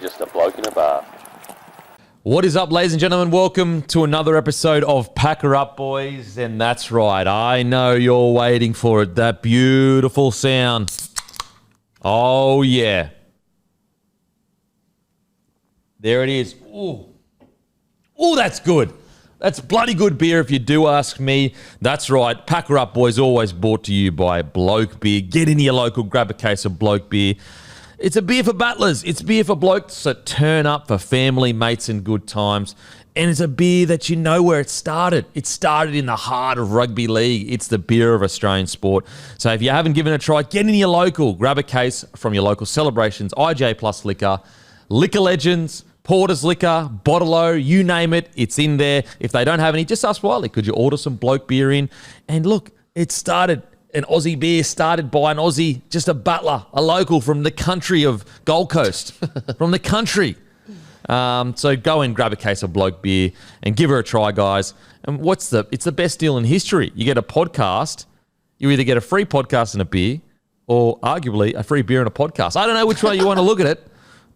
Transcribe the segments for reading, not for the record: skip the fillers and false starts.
just a bloke in a bar. What is up, ladies and gentlemen? Welcome to another episode of Pack Her Up, boys. And that's right, I know you're waiting for it. That beautiful sound. Oh, yeah. There it is. Ooh. Ooh, that's good. That's bloody good beer if you do ask me. That's right. Pack Her Up, boys, always brought to you by Bloke Beer. Get into your local, grab a case of Bloke Beer. It's a beer for battlers. It's beer for blokes that turn up for family, mates, and good times. And it's a beer that you know where it started. It started in the heart of rugby league. It's the beer of Australian sport. So if you haven't given it a try, get into your local. Grab a case from your local celebrations, IJ Plus Liquor, Liquor Legends, Porter's Liquor, Bottle-O, you name it, it's in there. If they don't have any, just ask Wiley. Could you order some bloke beer in? And look, it started, an Aussie beer started by an Aussie, just a butler, a local from the country of Gold Coast, from the country. So go and grab a case of bloke beer and give her a try, guys. And it's the best deal in history. You get a podcast, you either get a free podcast and a beer, or arguably a free beer and a podcast. I don't know which way you want to look at it.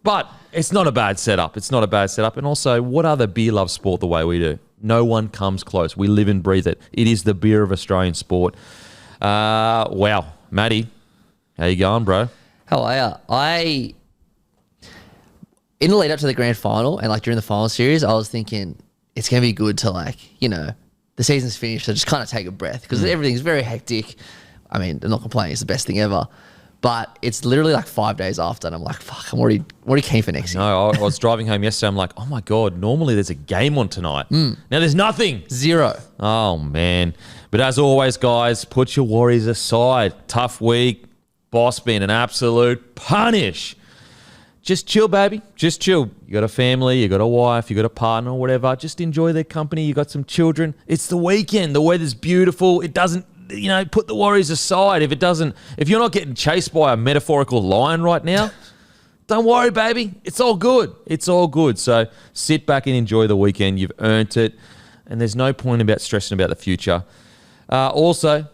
But it's not a bad setup. It's not a bad setup. And also, what other beer loves sport the way we do? No one comes close. We live and breathe it. It is the beer of Australian sport. Wow. Matty, how you going, bro? How are you? In the lead up to the grand final and like during the final series, I was thinking it's going to be good to the season's finished, so just kind of take a breath because everything's very hectic. I mean, I'm not complaining. It's the best thing ever. But it's literally like 5 days after, and I'm like, fuck, I'm already keen for next year. No, I was driving home yesterday. I'm like, oh my God, normally there's a game on tonight. Now there's nothing. Zero. Oh, man. But as always, guys, put your worries aside. Tough week. Boss being an absolute punish. Just chill, baby. Just chill. You got a family, you got a wife, you got a partner, or whatever. Just enjoy their company. You got some children. It's the weekend. The weather's beautiful. It doesn't... put the worries aside. If you're not getting chased by a metaphorical lion right now, don't worry, baby. It's all good. It's all good. So sit back and enjoy the weekend. You've earned it. And there's no point about stressing about the future. Also,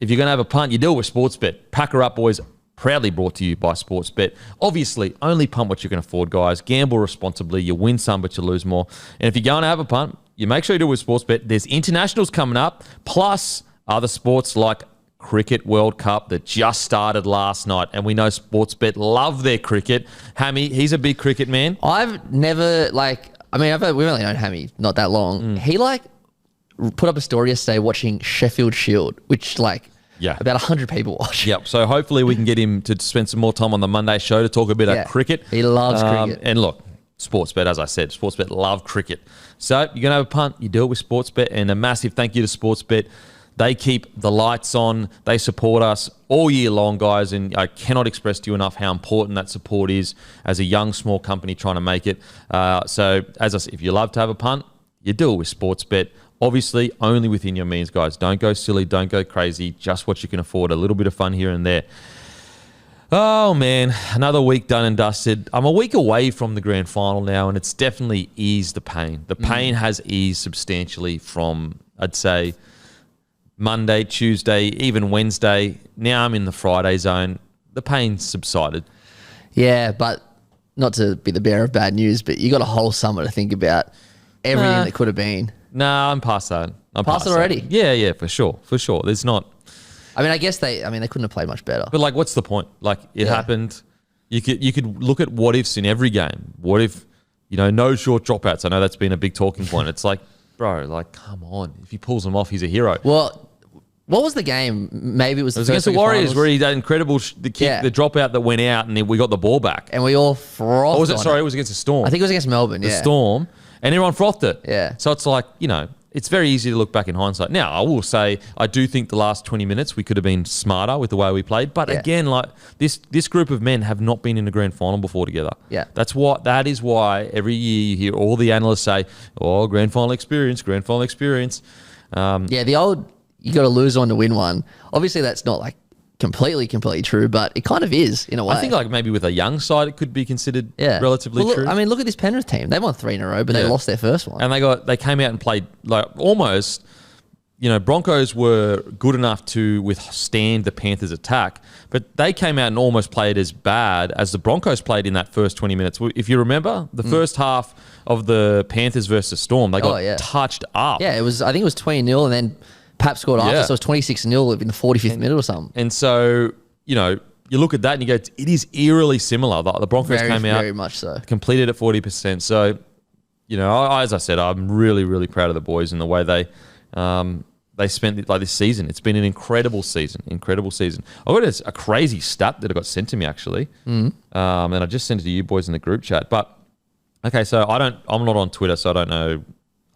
if you're going to have a punt, you do it with Sportsbet. Pack Her Up, boys. Proudly brought to you by Sportsbet. Obviously, only punt what you can afford, guys. Gamble responsibly. You win some, but you lose more. And if you're going to have a punt, you make sure you do it with Sportsbet. There's internationals coming up. Plus... other sports like Cricket World Cup that just started last night. And we know Sportsbet love their cricket. Hammy, he's a big cricket man. I've never, we've only known Hammy not that long. He, put up a story yesterday watching Sheffield Shield, which, about 100 people watch. Yep. So hopefully we can get him to spend some more time on the Monday show to talk a bit of cricket. He loves cricket. And look, Sportsbet, as I said, Sportsbet love cricket. So you're going to have a punt, you do it with Sportsbet. And a massive thank you to Sportsbet. They keep the lights on. They support us all year long, guys. And I cannot express to you enough how important that support is as a young, small company trying to make it. So, as I said, if you love to have a punt, you do it with Sportsbet. Obviously, only within your means, guys. Don't go silly. Don't go crazy. Just what you can afford. A little bit of fun here and there. Oh, man. Another week done and dusted. I'm a week away from the grand final now, and it's definitely eased the pain. The pain has eased substantially from, I'd say... Monday, Tuesday, even Wednesday. Now I'm in the Friday zone. The pain subsided. Yeah, but not to be the bearer of bad news, but you got a whole summer to think about everything that could have been. Nah, I'm past that. I'm past it already? That. Yeah, for sure. There's not... I mean, I guess they couldn't have played much better. But, what's the point? It happened. You could look at what-ifs in every game. What if, no short dropouts? I know that's been a big talking point. It's like, bro, come on. If he pulls them off, he's a hero. Well... what was the game? Maybe it was against the Warriors where he had incredible the dropout that went out and then we got the ball back. And we all frothed. Or was it? Sorry, it was against the Storm. I think it was against Melbourne, The Storm. And everyone frothed it. Yeah. So it's it's very easy to look back in hindsight. Now, I will say, I do think the last 20 minutes we could have been smarter with the way we played. But again, this group of men have not been in a grand final before together. Yeah. That is why every year you hear all the analysts say, oh, grand final experience. The old... you got to lose one to win one. Obviously, that's not completely true, but it kind of is in a way. I think maybe with a young side, it could be considered relatively true. Look at this Penrith team. They won 3 in a row, but they lost their first one. And they came out and played almost Broncos were good enough to withstand the Panthers' attack, but they came out and almost played as bad as the Broncos played in that first 20 minutes. If you remember, the first half of the Panthers versus Storm, they got touched up. Yeah, I think it was 20-0, and then Pap scored after, so it was 26-0 in the 45th minute or something. And so, you look at that and you go, it is eerily similar. The Broncos came out, very much so, completed at 40%. So, as I said, I'm really, really proud of the boys and the way they spent this season. It's been an incredible season. I've got a crazy stat that got sent to me actually, and I just sent it to you boys in the group chat. But okay, so I'm not on Twitter, so I don't know.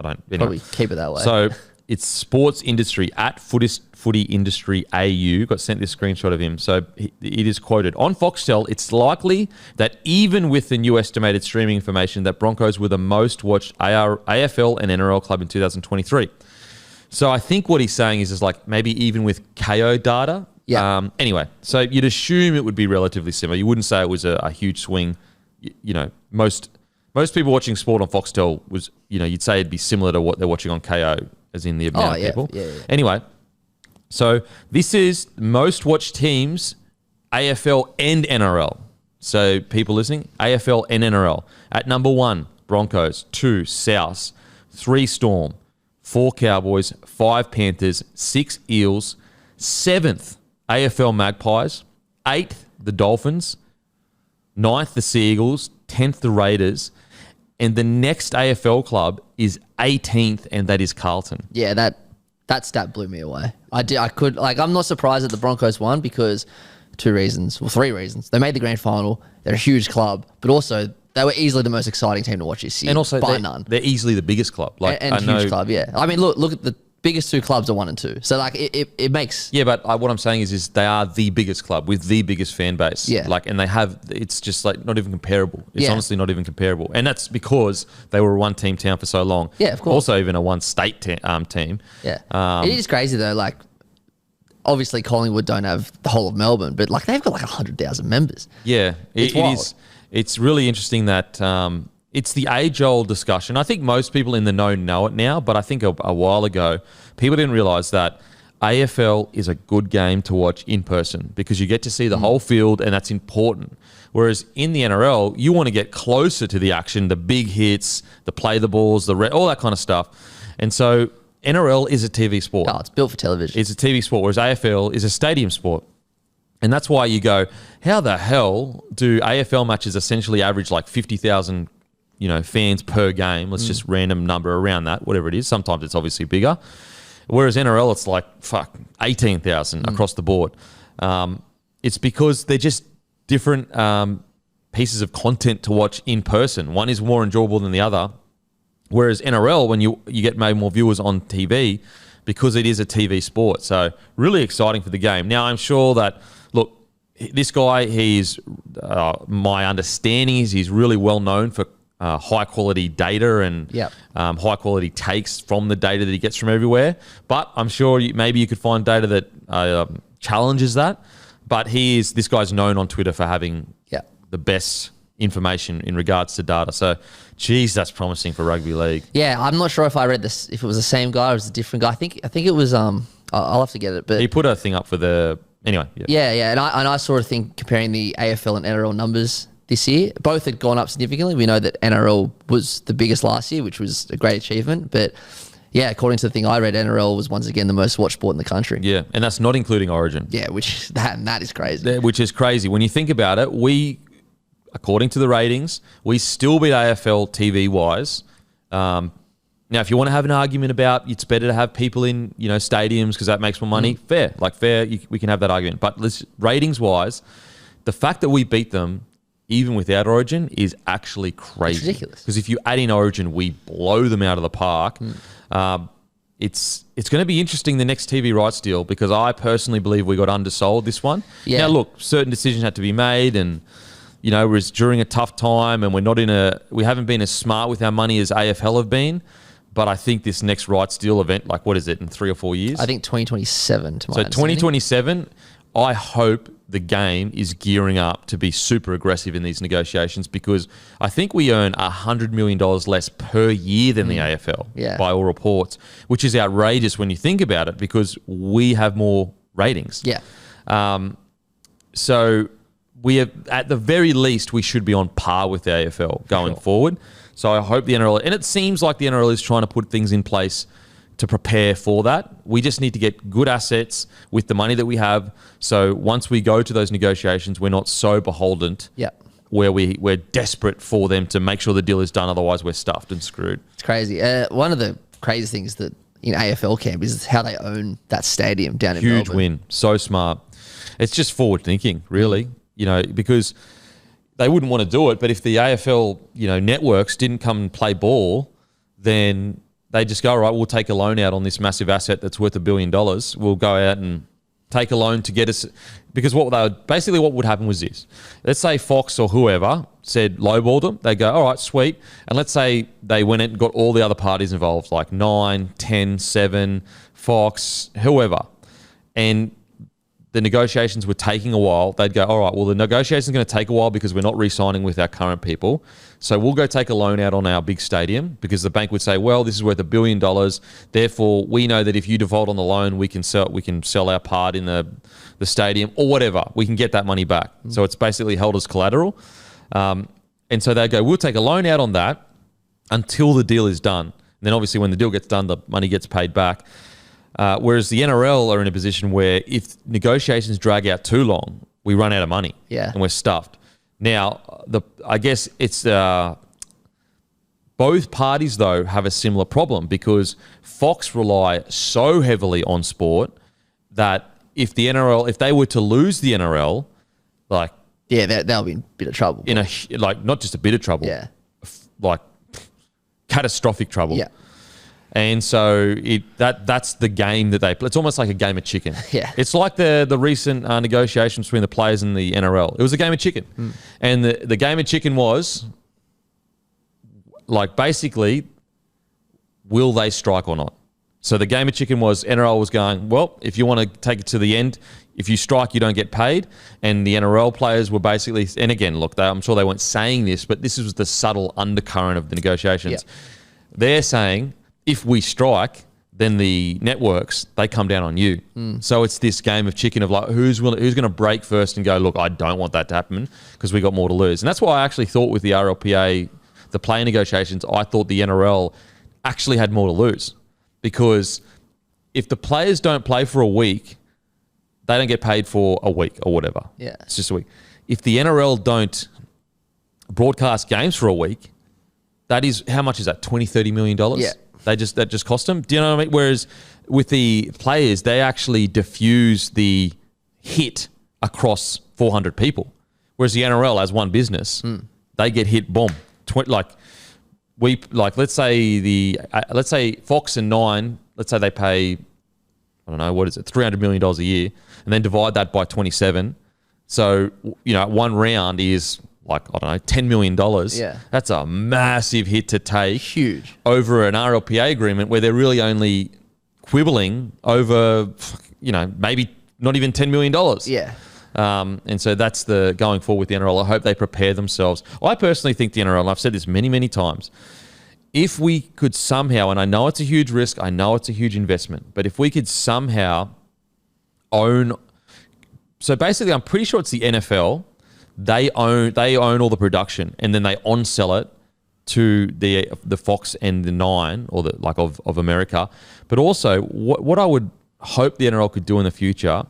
Anyway. Probably keep it that way. So it's sports industry at footy industry AU got sent this screenshot of him. So it is quoted on Foxtel. It's likely that even with the new estimated streaming information, that Broncos were the most watched AFL and NRL club in 2023. So I think what he's saying is like maybe even with KO data. Yeah. Anyway, so you'd assume it would be relatively similar. You wouldn't say it was a huge swing. Most people watching sport on Foxtel was, you'd say it'd be similar to what they're watching on KO, as in the amount of people. Yeah. Anyway, so this is most watched teams, AFL and NRL. So people listening, AFL and NRL. At number 1, Broncos. 2, Souths. 3, Storm. 4, Cowboys. 5, Panthers. 6, Eels. 7th, AFL Magpies. 8th, the Dolphins. 9th, the Seagulls. 10th, the Raiders. And the next AFL club is 18th, and that is Carlton. Yeah, that stat blew me away. I'm not surprised that the Broncos won because 3 reasons. They made the grand final. They're a huge club, but also they were easily the most exciting team to watch this year. And also, by none. They're easily the biggest club. And huge club, yeah. I mean, look at the biggest 2 clubs are 1 and 2. So it makes... Yeah, but what I'm saying is they are the biggest club with the biggest fan base. Yeah. And they have... It's just not even comparable. It's honestly not even comparable. And that's because they were a one-team town for so long. Yeah, of course. Also even a one-state team. Yeah. It is crazy though, obviously Collingwood don't have the whole of Melbourne, but they've got 100,000 members. Yeah. It's wild. It's really interesting that... it's the age-old discussion. I think most people in the know it now, but I think a while ago, people didn't realise that AFL is a good game to watch in person because you get to see the whole field, and that's important. Whereas in the NRL, you want to get closer to the action, the big hits, the play the balls, all that kind of stuff. And so NRL is a TV sport. Oh, it's built for television. It's a TV sport, whereas AFL is a stadium sport. And that's why you go, how the hell do AFL matches essentially average 50,000 fans per game? Let's just random number around that, whatever it is. Sometimes it's obviously bigger. Whereas NRL, it's 18,000 across the board. It's because they're just different pieces of content to watch in person. One is more enjoyable than the other. Whereas NRL, when you get maybe more viewers on TV, because it is a TV sport. So really exciting for the game. Now, I'm sure that, look, this guy, my understanding is he's really well known for high quality data and high quality takes from the data that he gets from everywhere. But I'm sure maybe you could find data that challenges that. But this guy's known on Twitter for having the best information in regards to data. So, geez, that's promising for rugby league. Yeah, I'm not sure if I read this, if it was the same guy or it was a different guy. I think it was. I'll have to get it. But he put a thing up for the anyway. Yeah. And I saw a thing comparing the AFL and NRL numbers this year. Both had gone up significantly. We know that NRL was the biggest last year, which was a great achievement. But yeah, according to the thing I read, NRL was once again the most watched sport in the country. Yeah, and that's not including Origin. Yeah, that is crazy. Which is crazy. When you think about it, according to the ratings, we still beat AFL TV-wise. Now, if you want to have an argument about it's better to have people in stadiums because that makes more money, fair. We can have that argument. But ratings-wise, the fact that we beat them even without Origin is actually crazy. It's ridiculous. Because if you add in Origin, we blow them out of the park. It's going to be interesting, the next TV rights deal, because I personally believe we got undersold this one. Yeah. Now, look, certain decisions had to be made, and it was during a tough time, and we haven't been as smart with our money as AFL have been. But I think this next rights deal event, what is it, in 3 or 4 years? I think 2027. So 2027, I hope the game is gearing up to be super aggressive in these negotiations because I think we earn $100 million less per year than the AFL by all reports, which is outrageous when you think about it because we have more ratings. Yeah. So we have, at the very least, we should be on par with the AFL going forward. So I hope the NRL, and it seems like the NRL is trying to put things in place to prepare for that. We just need to get good assets with the money that we have. So once we go to those negotiations, we're not so beholden where we're desperate for them to make sure the deal is done. Otherwise, we're stuffed and screwed. It's crazy. One of the crazy things that in AFL camp is how they own that stadium down in Melbourne. Huge win. So smart. It's just forward thinking, really, because they wouldn't want to do it. But if the AFL, networks didn't come and play ball, then they just go, all right, we'll take a loan out on this massive asset that's worth $1 billion. We'll go out and take a loan to get us, because what would happen was this. Let's say Fox or whoever said lowballed them. They go, all right, sweet. And let's say they went and got all the other parties involved, like 9, 10, 7, Fox, whoever. And the negotiations were taking a while. They'd go, all right, well, the negotiations are going to take a while because we're not re-signing with our current people. So we'll go take a loan out on our big stadium because the bank would say, well, this is worth $1 billion. Therefore, we know that if you default on the loan, we can sell our part in the stadium or whatever. We can get that money back. So it's basically held as collateral. And so they go, we'll take a loan out on that until the deal is done. And then obviously when the deal gets done, the money gets paid back. Whereas the NRL are in a position where if negotiations drag out too long, we run out of money and we're stuffed. Now, I guess it's both parties, though, have a similar problem because Fox rely so heavily on sport that if they were to lose the NRL, they'll be in a bit of trouble. Not just a bit of trouble, like catastrophic trouble. Yeah. And so that's the game that they play. It's almost like a game of chicken. Yeah. It's like the recent negotiations between the players and the NRL. It was a game of chicken. And the game of chicken was, basically, will they strike or not? So the game of chicken was NRL was going, well, if you want to take it to the end, if you strike, you don't get paid. And the NRL players were basically, and again, look, I'm sure they weren't saying this, but this was the subtle undercurrent of the negotiations. Yeah. They're saying, if we strike, then the networks, they come down on you. So it's this game of chicken of who's going to break first and go, look, I don't want that to happen because we got more to lose. And that's why I actually thought with the RLPA, the play negotiations, I thought the NRL actually had more to lose because if the players don't play for a week, they don't get paid for a week or whatever. Yeah. It's just a week. If the NRL don't broadcast games for a week, that is, how much is that? $20, $30 million? Yeah. That just cost them. Do you know what I mean? Whereas with the players, they actually diffuse the hit across 400 people. Whereas the NRL, as one business, they get hit, boom. Let's say Fox and Nine, let's say they pay, I don't know, what is it, $300 million a year, and then divide that by 27. So, one round is $10 million. Yeah. That's a massive hit to take. Huge. Over an RLPA agreement where they're really only quibbling over, maybe not even $10 million. Yeah. And so that's the going forward with the NRL. I hope they prepare themselves. I personally think the NRL, and I've said this many, many times, if we could somehow, and I know it's a huge risk, I know it's a huge investment, but if we could somehow own, so basically I'm pretty sure it's the NFL, they own all the production and then they on-sell it to the Fox and the Nine or of America. But also what I would hope the NRL could do in the future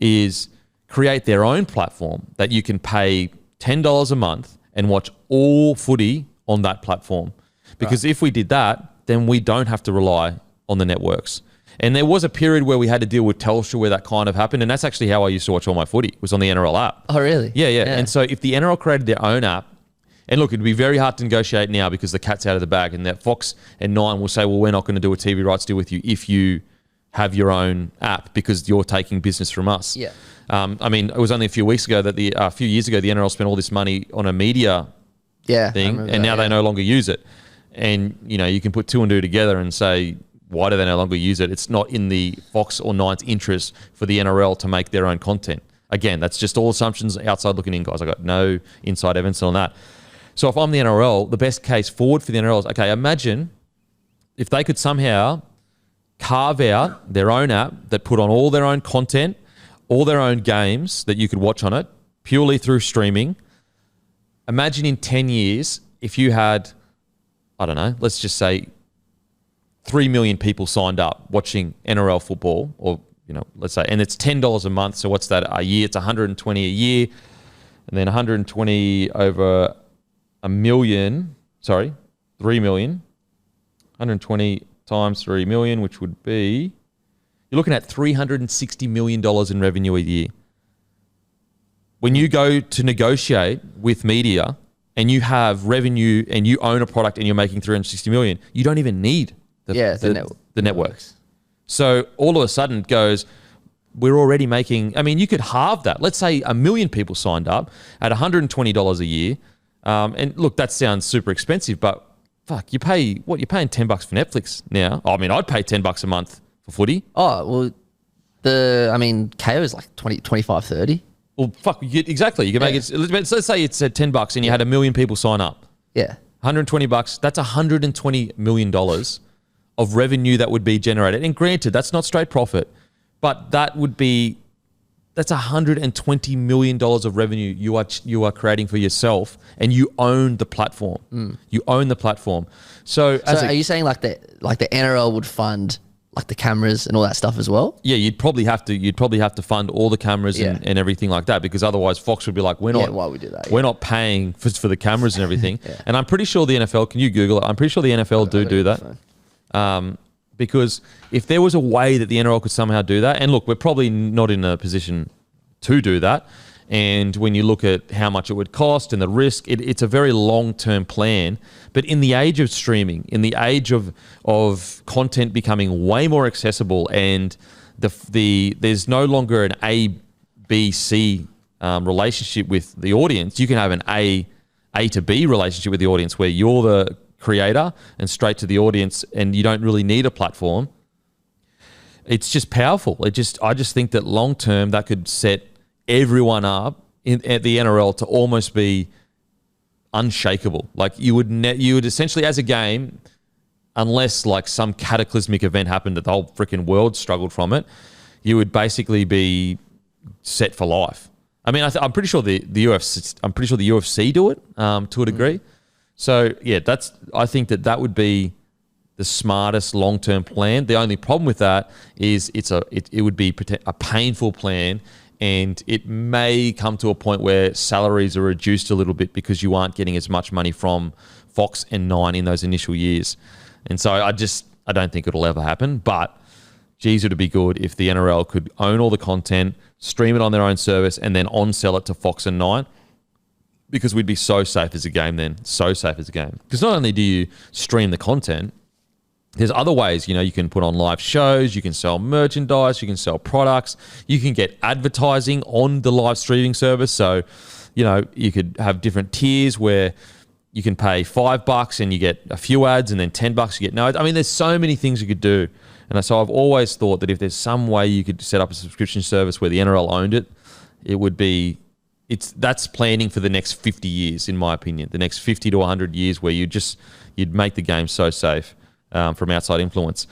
is create their own platform that you can pay $10 a month and watch all footy on that platform. Because if we did that, then we don't have to rely on the networks. And there was a period where we had to deal with Telstra where that kind of happened. And that's actually how I used to watch all my footy, was on the NRL app. Oh, really? Yeah. And so if the NRL created their own app, and look, it'd be very hard to negotiate now because the cat's out of the bag and that Fox and Nine will say, well, we're not going to do a TV rights deal with you if you have your own app because you're taking business from us. Yeah. It was only a few weeks ago that a few years ago, the NRL spent all this money on a media thing and now they no longer use it. And, you can put two and two together and say, why do they no longer use it? It's not in the Fox or Nine's interest for the NRL to make their own content. Again, that's just all assumptions, outside looking in, guys. I got no inside evidence on that. So if I'm the NRL, the best case forward for the NRL is, okay, imagine if they could somehow carve out their own app that put on all their own content, all their own games that you could watch on it, purely through streaming. Imagine in 10 years, if you had, I don't know, let's just say 3 million people signed up watching NRL football, or, let's say, and it's $10 a month. So what's that a year? It's 120 a year. And then 120 over 3 million, 120 times 3 million, which would be, you're looking at $360 million in revenue a year. When you go to negotiate with media and you have revenue and you own a product and you're making 360 million, you don't even need the networks. So all of a sudden it goes, we're already making, you could halve that. Let's say 1 million people signed up at $120 a year. And look, that sounds super expensive, but fuck, you're paying $10 for Netflix now. I'd pay $10 a month for footy. Oh, well, KO is like 20, 25, 30. Well, fuck, exactly. You can make it, let's say it's at $10 and you had 1 million people sign up. Yeah. $120, that's $120 million of revenue that would be generated. And granted, that's not straight profit, but that's $120 million of revenue you are creating for yourself, and you own the platform. You own the platform. So are you saying like the NRL would fund like the cameras and all that stuff as well? Yeah, you'd probably have to fund all the cameras and everything like that, because otherwise Fox would be like, why we do that? We're not paying for the cameras and everything. And I'm pretty sure the NFL, can you Google it? I'm pretty sure the NFL do that. Because if there was a way that the NRL could somehow do that, and look, we're probably not in a position to do that. And when you look at how much it would cost and the risk, it's a very long-term plan. But in the age of streaming, in the age of content becoming way more accessible, and there's no longer an A, B, C relationship with the audience. You can have an A to B relationship with the audience, where you're the creator and straight to the audience, and you don't really need a platform. It's just powerful. I just think that long-term that could set everyone up at the NRL to almost be unshakable. Like you would essentially, as a game, unless like some cataclysmic event happened that the whole freaking world struggled from it, you would basically be set for life. I'm pretty sure the UFC do it to a degree. So yeah, I think that would be the smartest long-term plan. The only problem with that is it would be a painful plan. And it may come to a point where salaries are reduced a little bit because you aren't getting as much money from Fox and Nine in those initial years. And so I don't think it'll ever happen. But geez, it'd be good if the NRL could own all the content, stream it on their own service, and then on-sell it to Fox and Nine. Because we'd be so safe as a game then. So safe as a game. Because not only do you stream the content, there's other ways, you can put on live shows, you can sell merchandise, you can sell products, you can get advertising on the live streaming service. So, you could have different tiers where you can pay $5 and you get a few ads, and then $10 you get no ads. There's so many things you could do. And so I've always thought that if there's some way you could set up a subscription service where the NRL owned it, that's planning for the next 50 years, in my opinion. The next 50 to 100 years, where you'd make the game so safe from outside influence.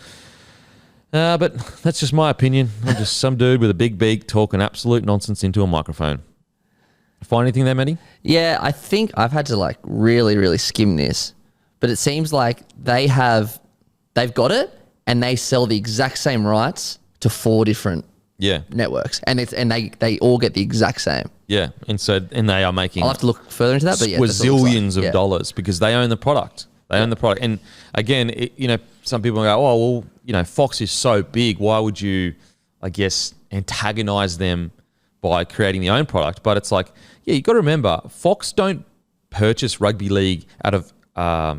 But that's just my opinion. I'm just some dude with a big beak talking absolute nonsense into a microphone. Find anything there, Matty? Yeah, I think I've had to like really, really skim this, but it seems like they've got it, and they sell the exact same rights to 4 different networks, and they all get the exact same. Yeah, and they are making. I'll have to look further into that, but zillions of dollars, because they own the product. They own the product. And again, some people go, Fox is so big. Why would you, antagonize them by creating their own product? But it's like, you got to remember, Fox don't purchase rugby league out of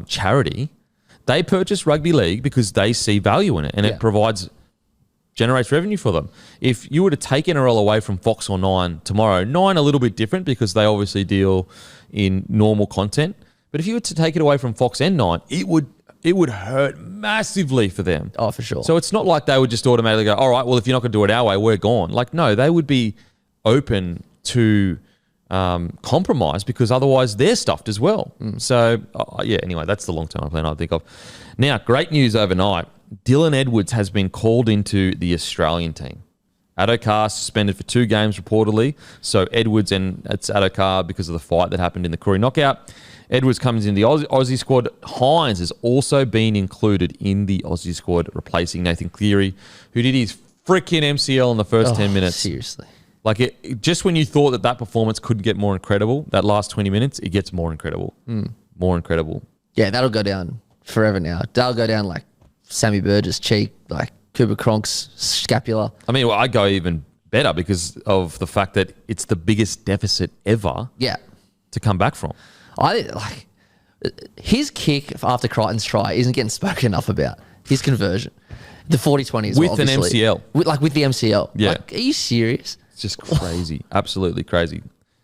charity. They purchase rugby league because they see value in it, and it generates revenue for them. If you were to take NRL away from Fox or Nine tomorrow, Nine a little bit different because they obviously deal in normal content. But if you were to take it away from Fox and Nine, it would hurt massively for them. Oh, for sure. So it's not like they would just automatically go, all right, well, if you're not going to do it our way, we're gone. Like, no, they would be open to compromise because otherwise they're stuffed as well. So, anyway, that's the long-term plan I think of. Now, great news overnight. Dylan Edwards has been called into the Australian team. Adokar suspended for 2 games reportedly. So Edwards and it's Adokar because of the fight that happened in the Koori knockout. Edwards comes in the Aussie squad. Hynes has also been included in the Aussie squad, replacing Nathan Cleary, who did his freaking MCL in the first 10 minutes. Seriously. Like, just when you thought that performance couldn't get more incredible, that last 20 minutes, it gets more incredible. More incredible. Yeah, that'll go down forever now. That'll go down like Sammy Burgess' cheek, like Cooper Cronk's scapula. I mean, I go even better because of the fact that it's the biggest deficit ever to come back from. Like his kick after Crichton's try isn't getting spoken enough about. His conversion. The 40-20 as well, with an MCL. With the MCL. Yeah. Like, are you serious? It's just crazy. Absolutely crazy.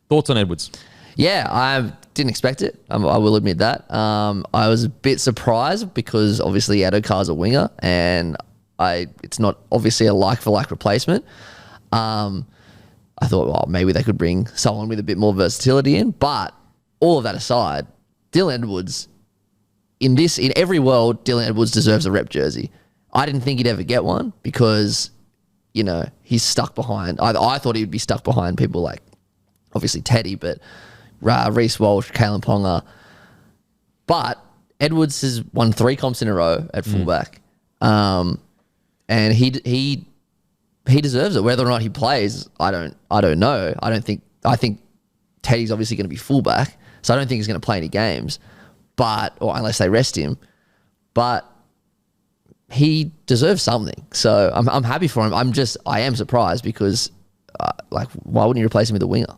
Thoughts on Edwards? Yeah, I didn't expect it. I will admit that. I was a bit surprised because obviously Adokar's a winger and it's not obviously a like-for-like replacement. I thought, well, maybe they could bring someone with a bit more versatility in. But all of that aside, Dylan Edwards, in every world, Dylan Edwards deserves a rep jersey. I didn't think he'd ever get one because, he's stuck behind. I thought he would be stuck behind people like, obviously Teddy, but Reece Walsh, Kalen Ponga. But Edwards has won 3 comps in a row at fullback. And he deserves it. Whether or not he plays, I don't know. I think Teddy's obviously going to be fullback, so I don't think he's going to play any games. Or unless they rest him. But he deserves something. So I'm happy for him. I am surprised because why wouldn't you replace him with a winger?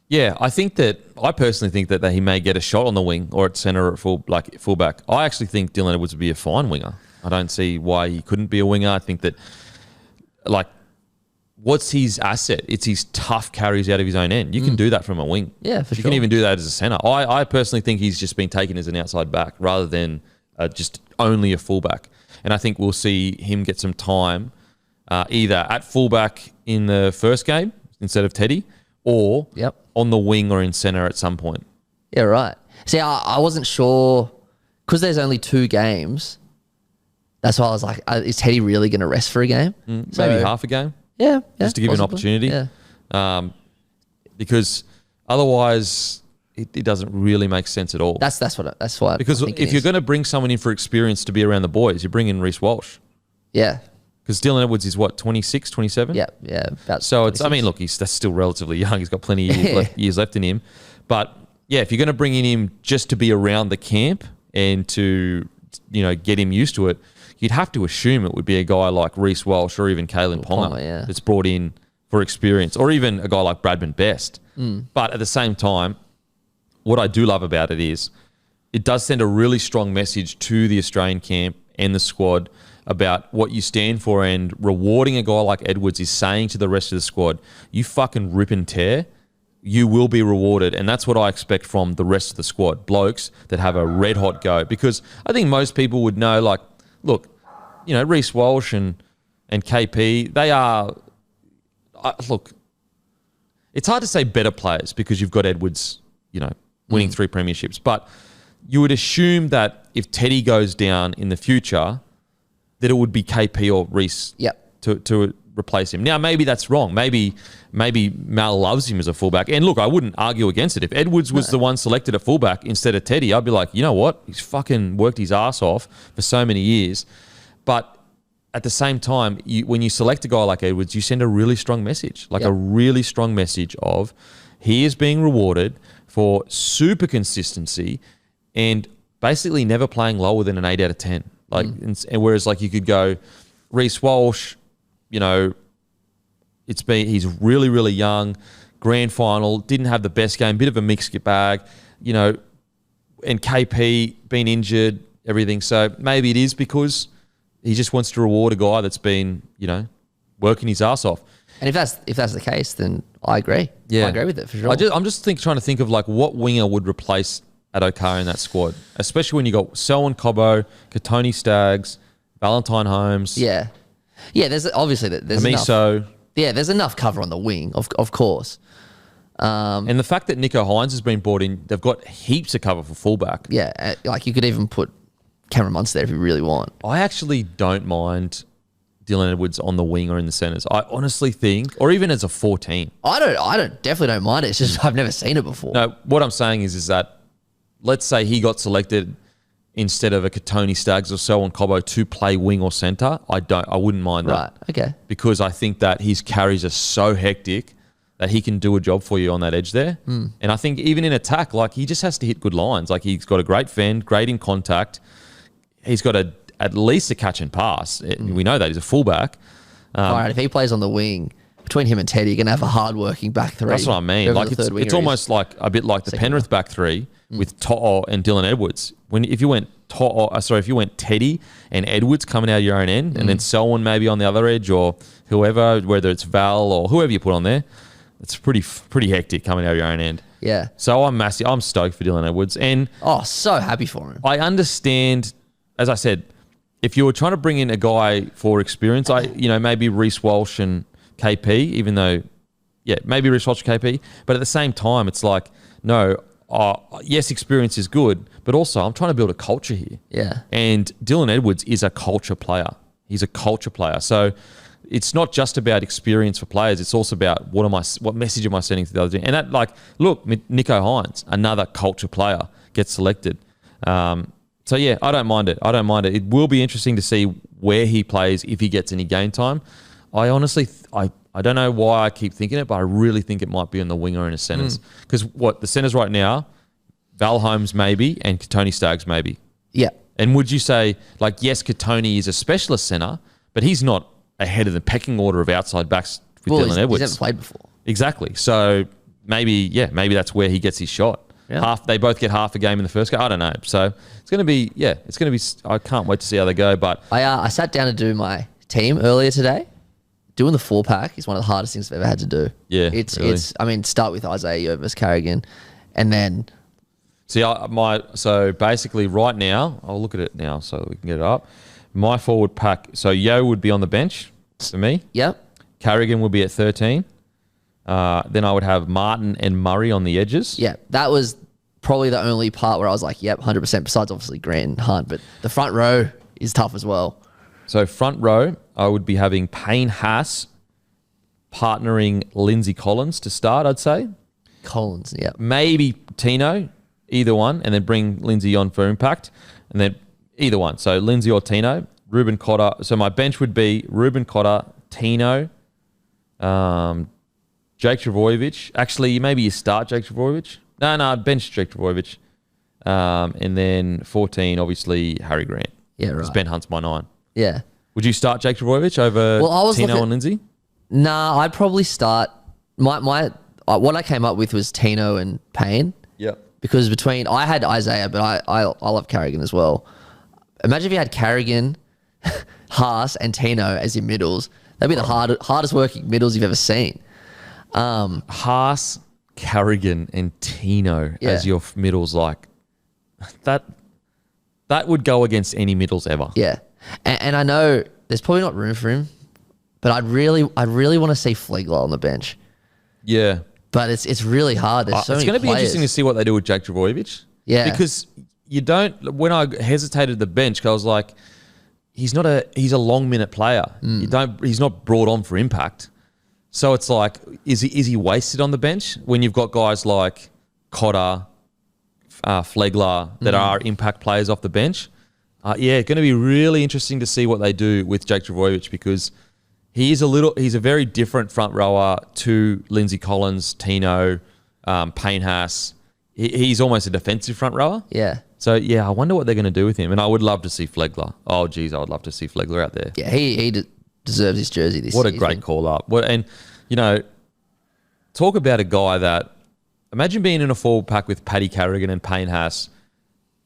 Yeah, I personally think that he may get a shot on the wing or at centre or fullback. I actually think Dylan Edwards would be a fine winger. I don't see why he couldn't be a winger. I think that, what's his asset? It's his tough carries out of his own end. You can do that from a wing. Yeah, for sure. You can even do that as a centre. I personally think he's just been taken as an outside back rather than just only a fullback. And I think we'll see him get some time either at fullback in the first game instead of Teddy or on the wing or in centre at some point. Yeah, right. See, I wasn't sure because there's only 2 games. That's why I was like, is Teddy really going to rest for a game? Maybe half a game. Yeah. Just to give him an opportunity. Yeah. Because otherwise it doesn't really make sense at all. That's why. Because if you're going to bring someone in for experience to be around the boys, you bring in Reece Walsh. Yeah. Because Dylan Edwards is what, 26, 27? Yeah. About so 26. It's, look, that's still relatively young. He's got plenty of years left in him. But yeah, if you're going to bring in him just to be around the camp and to, get him used to it, you'd have to assume it would be a guy like Reece Walsh or even Kalen Ponga that's brought in for experience, or even a guy like Bradman Best. But at the same time, what I do love about it is it does send a really strong message to the Australian camp and the squad about what you stand for, and rewarding a guy like Edwards is saying to the rest of the squad, you fucking rip and tear, you will be rewarded. And that's what I expect from the rest of the squad, blokes that have a red hot go. Because I think most people would know, look, Reece Walsh and KP, they are, look, it's hard to say better players because you've got Edwards, winning 3 premierships. But you would assume that if Teddy goes down in the future, that it would be KP or Reece to replace him. Now, maybe that's wrong. Maybe Mal loves him as a fullback. And look, I wouldn't argue against it. If Edwards was the one selected at fullback instead of Teddy, I'd be like, you know what? He's fucking worked his ass off for so many years. But at the same time, when you select a guy like Edwards, you send a really strong message, a really strong message of he is being rewarded for super consistency and basically never playing lower than an 8 out of 10. And whereas you could go Reece Walsh, he's really, really young, grand final, didn't have the best game, bit of a mixed bag, and KP been injured, everything. So maybe it is because he just wants to reward a guy that's been, working his ass off. And if that's the case, then I agree. Yeah. I agree with it for sure. I'm just trying to think of what winger would replace Adokar in that squad, especially when you got Selwyn Cobbo, Katoni Staggs, Valentine Holmes. Yeah. There's obviously there's Hamiso. enough. Yeah, there's enough cover on the wing, of course. And the fact that Nico Hynes has been brought in, they've got heaps of cover for fullback. Yeah, like you could even put Cameron Munster there if you really want. I actually don't mind Dylan Edwards on the wing or in the centres. I honestly think, or even as a 14. I definitely don't mind it. It's just I've never seen it before. No, what I'm saying is that let's say he got selected instead of a Katoni Staggs or Selwyn Cobbo to play wing or centre. I wouldn't mind that. Right, okay. Because I think that his carries are so hectic that he can do a job for you on that edge there. And I think even in attack, like he just has to hit good lines. Like he's got a great fend, great in contact. He's got at least a catch and pass. We know that he's a fullback. All right, if he plays on the wing, between him and Teddy, you're going to have a hard-working back three. That's what I mean. Like it's almost like a bit like the Penrith back three with To'o and Dylan Edwards. If you went Teddy and Edwards coming out of your own end, and then Selwyn maybe on the other edge or whoever, whether it's Val or whoever you put on there, it's pretty hectic coming out of your own end. Yeah. So I'm stoked for Dylan Edwards, and so happy for him. I understand, as I said, if you were trying to bring in a guy for experience, maybe Reece Walsh and KP, even though, maybe Reece Walsh and KP, but at the same time, it's like, no, yes, experience is good, but also I'm trying to build a culture here. Yeah. And Dylan Edwards is a culture player. He's a culture player. So it's not just about experience for players. It's also about what message am I sending to the other team? And that, like, look, Nico Hynes, another culture player, gets selected. So yeah, I don't mind it. It will be interesting to see where he plays if he gets any game time. I honestly, I don't know why I keep thinking it, but I really think it might be in the winger and the centres. Because the centres right now, Val Holmes maybe and Katoni Staggs maybe. Yeah. And would you say, like, yes, Katoni is a specialist centre, but he's not ahead of the pecking order of outside backs with Dylan Edwards. He's never played before. Exactly. So maybe that's where he gets his shot. Yeah. They both get half a game in the first game. I don't know. So it's going to be, I can't wait to see how they go. But I sat down to do my team earlier today. Doing the 4-pack is one of the hardest things I've ever had to do. Yeah, really. Start with Isaiah versus Carrigan, and then. See, so basically right now, I'll look at it now so we can get it up. My forward pack, so Yo would be on the bench for me. Yep. Carrigan would be at 13. Then I would have Martin and Murray on the edges. Yeah, that was probably the only part where I was like, yep, 100%, besides obviously Grant and Hunt. But the front row is tough as well. So front row, I would be having Payne Haas partnering Lindsay Collins to start, I'd say. Collins, yeah. Maybe Tino, either one, and then bring Lindsay on for impact. And then either one. So Lindsay or Tino, Ruben Cotter. So my bench would be Ruben Cotter, Tino, Jake Trbojevic. Actually, maybe you start Jake Trbojevic. No, bench Jake Trbojevic. And then 14, obviously, Harry Grant. Yeah, right. Because Ben Hunt's my 9. Yeah. Would you start Jake Trbojevic over Tino and Lindsay? Nah, I'd probably start... what I came up with was Tino and Payne. Yep. Because I had Isaiah, but I love Carrigan as well. Imagine if you had Carrigan, Haas, and Tino as your middles. That'd be the hardest working middles you've ever seen. Haas, Carrigan, and Tino as your middles, like that would go against any middles ever. Yeah, and I know there's probably not room for him, but I'd really want to see Flegler on the bench. Yeah, but it's really hard. There's so many It's going to be players. interesting to see what they do with Jake Trbojevic. Yeah, because you don't. When I hesitated at the bench, I was like, he's a long minute player. He's not brought on for impact. So it's like, is he wasted on the bench when you've got guys like Cotter, Flegler that are impact players off the bench? It's going to be really interesting to see what they do with Jake Trbojevic, because he's a very different front rower to Lindsay Collins, Tino, Payne Haas. He's almost a defensive front rower. Yeah. So, I wonder what they're going to do with him. And I would love to see Flegler. Oh, geez, I would love to see Flegler out there. Yeah, he deserves his jersey this season. What a great call-up. Talk about a guy that... Imagine being in a forward pack with Paddy Carrigan and Payne Haas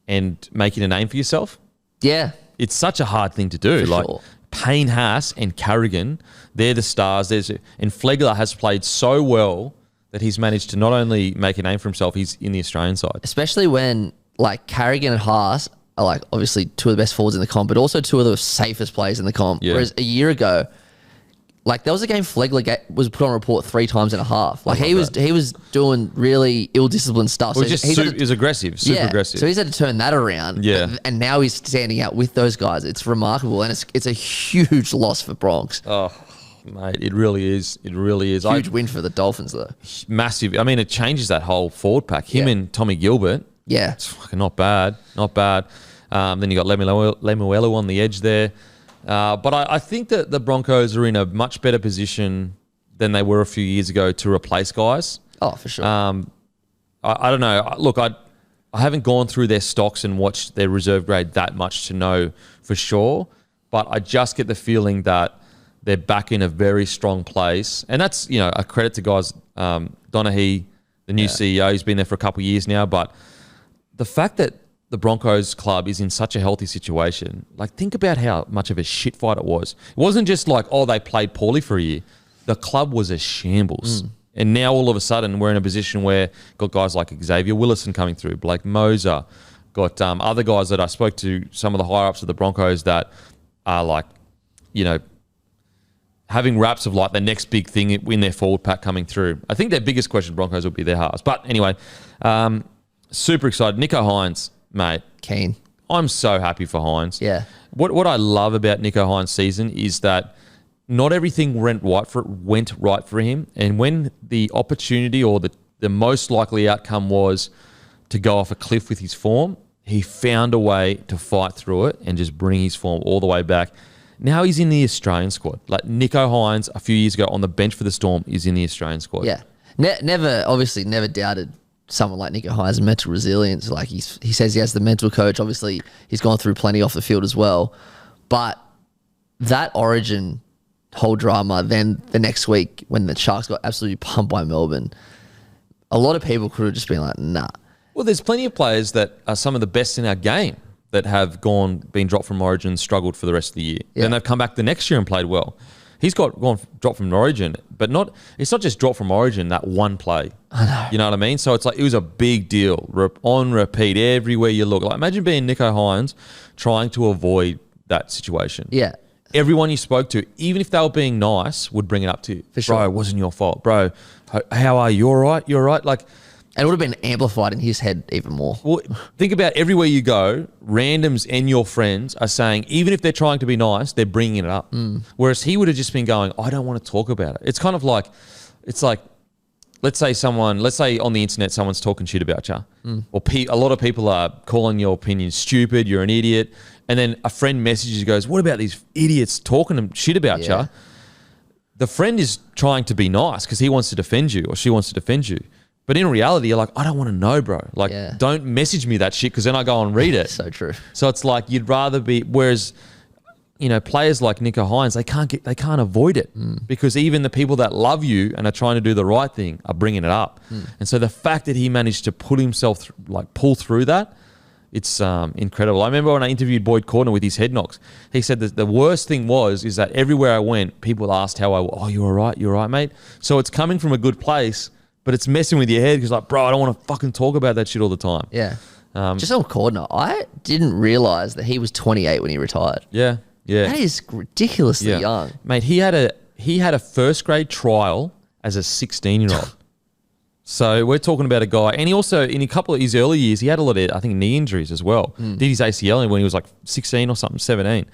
and making a name for yourself. Yeah. It's such a hard thing to do. For like sure. Payne Haas and Carrigan, they're the stars. And Flegler has played so well that he's managed to not only make a name for himself, he's in the Australian side. Especially when... like Carrigan and Haas are like obviously two of the best forwards in the comp, but also two of the safest players in the comp. Yeah. Whereas a year ago, Like there was a game Flegler was put on report 3 times and a half. Like he was doing really ill-disciplined stuff. Well, he's aggressive, super aggressive. So he's had to turn that around. Yeah. And now he's standing out with those guys. It's remarkable, and it's a huge loss for Bronx. Oh, mate, it really is. It really is. Huge win for the Dolphins, though. Massive. I mean, it changes that whole forward pack. Him and Tommy Gilbert. Yeah. It's fucking not bad. Not bad. Then you got Lemuelu on the edge there. But I think that the Broncos are in a much better position than they were a few years ago to replace guys. Oh, for sure. I don't know. Look, I haven't gone through their stocks and watched their reserve grade that much to know for sure. But I just get the feeling that they're back in a very strong place. And that's, a credit to guys. Donaghy, the new CEO, he's been there for a couple of years now. But the fact that the Broncos club is in such a healthy situation, like think about how much of a shit fight it was. It wasn't just like, they played poorly for a year. The club was a shambles. And now all of a sudden we're in a position where got guys like Xavier Willison coming through, Blake Moser, got other guys that I spoke to, some of the higher ups of the Broncos that are like, having raps of like the next big thing in their forward pack coming through. I think their biggest question, Broncos, will be their halves. But anyway, super excited. Nico Hynes, mate. Keen. I'm so happy for Hynes. Yeah. What I love about Nico Hynes' season is that not everything went right for him. And when the opportunity or the most likely outcome was to go off a cliff with his form, he found a way to fight through it and just bring his form all the way back. Now he's in the Australian squad. Like Nico Hynes, a few years ago on the bench for the Storm, is in the Australian squad. Yeah. Never doubted someone like Nico Hynes' mental resilience. Like he says he has the mental coach. Obviously, he's gone through plenty off the field as well. But that Origin whole drama, then the next week when the Sharks got absolutely pumped by Melbourne, a lot of people could have just been like, nah. Well, there's plenty of players that are some of the best in our game that have been dropped from Origin, struggled for the rest of the year. Yeah. Then they've come back the next year and played well. He's gone dropped from Origin, but it's not just dropped from Origin, that one play. I know. You know what I mean? So it's like, it was a big deal. On repeat, everywhere you look. Like imagine being Nico Hynes trying to avoid that situation. Yeah. Everyone you spoke to, even if they were being nice, would bring it up to you. For sure. Bro, it wasn't your fault. Bro, how are you? You all right? You all right? Like, and it would have been amplified in his head even more. well, think about everywhere you go, randoms and your friends are saying, even if they're trying to be nice, they're bringing it up. Whereas he would have just been going, I don't want to talk about it. It's kind of like, let's say on the internet, someone's talking shit about you. Or a lot of people are calling your opinion stupid, you're an idiot. And then a friend messages you, goes, what about these idiots talking shit about you? The friend is trying to be nice because he wants to defend you or she wants to defend you. But in reality, you're like, I don't want to know, bro. Like, don't message me that shit because then I go and read it. So true. So it's like you'd rather be. Whereas, players like Nico Hynes, they can't avoid it because even the people that love you and are trying to do the right thing are bringing it up. And so the fact that he managed to pull himself pull through that, it's incredible. I remember when I interviewed Boyd Cordner with his head knocks, he said that the worst thing is that everywhere I went, people asked how I was. Oh, you all right, mate? So it's coming from a good place. But it's messing with your head because, like, bro, I don't want to fucking talk about that shit all the time. Yeah. Just on Cordner, I didn't realize that he was 28 when he retired. Yeah. That is ridiculously young. Mate, he had a first grade trial as a 16-year-old. So we're talking about a guy, and he also, in a couple of his early years, he had a lot of, I think, knee injuries as well. Did his ACL when he was like 16 or something, 17.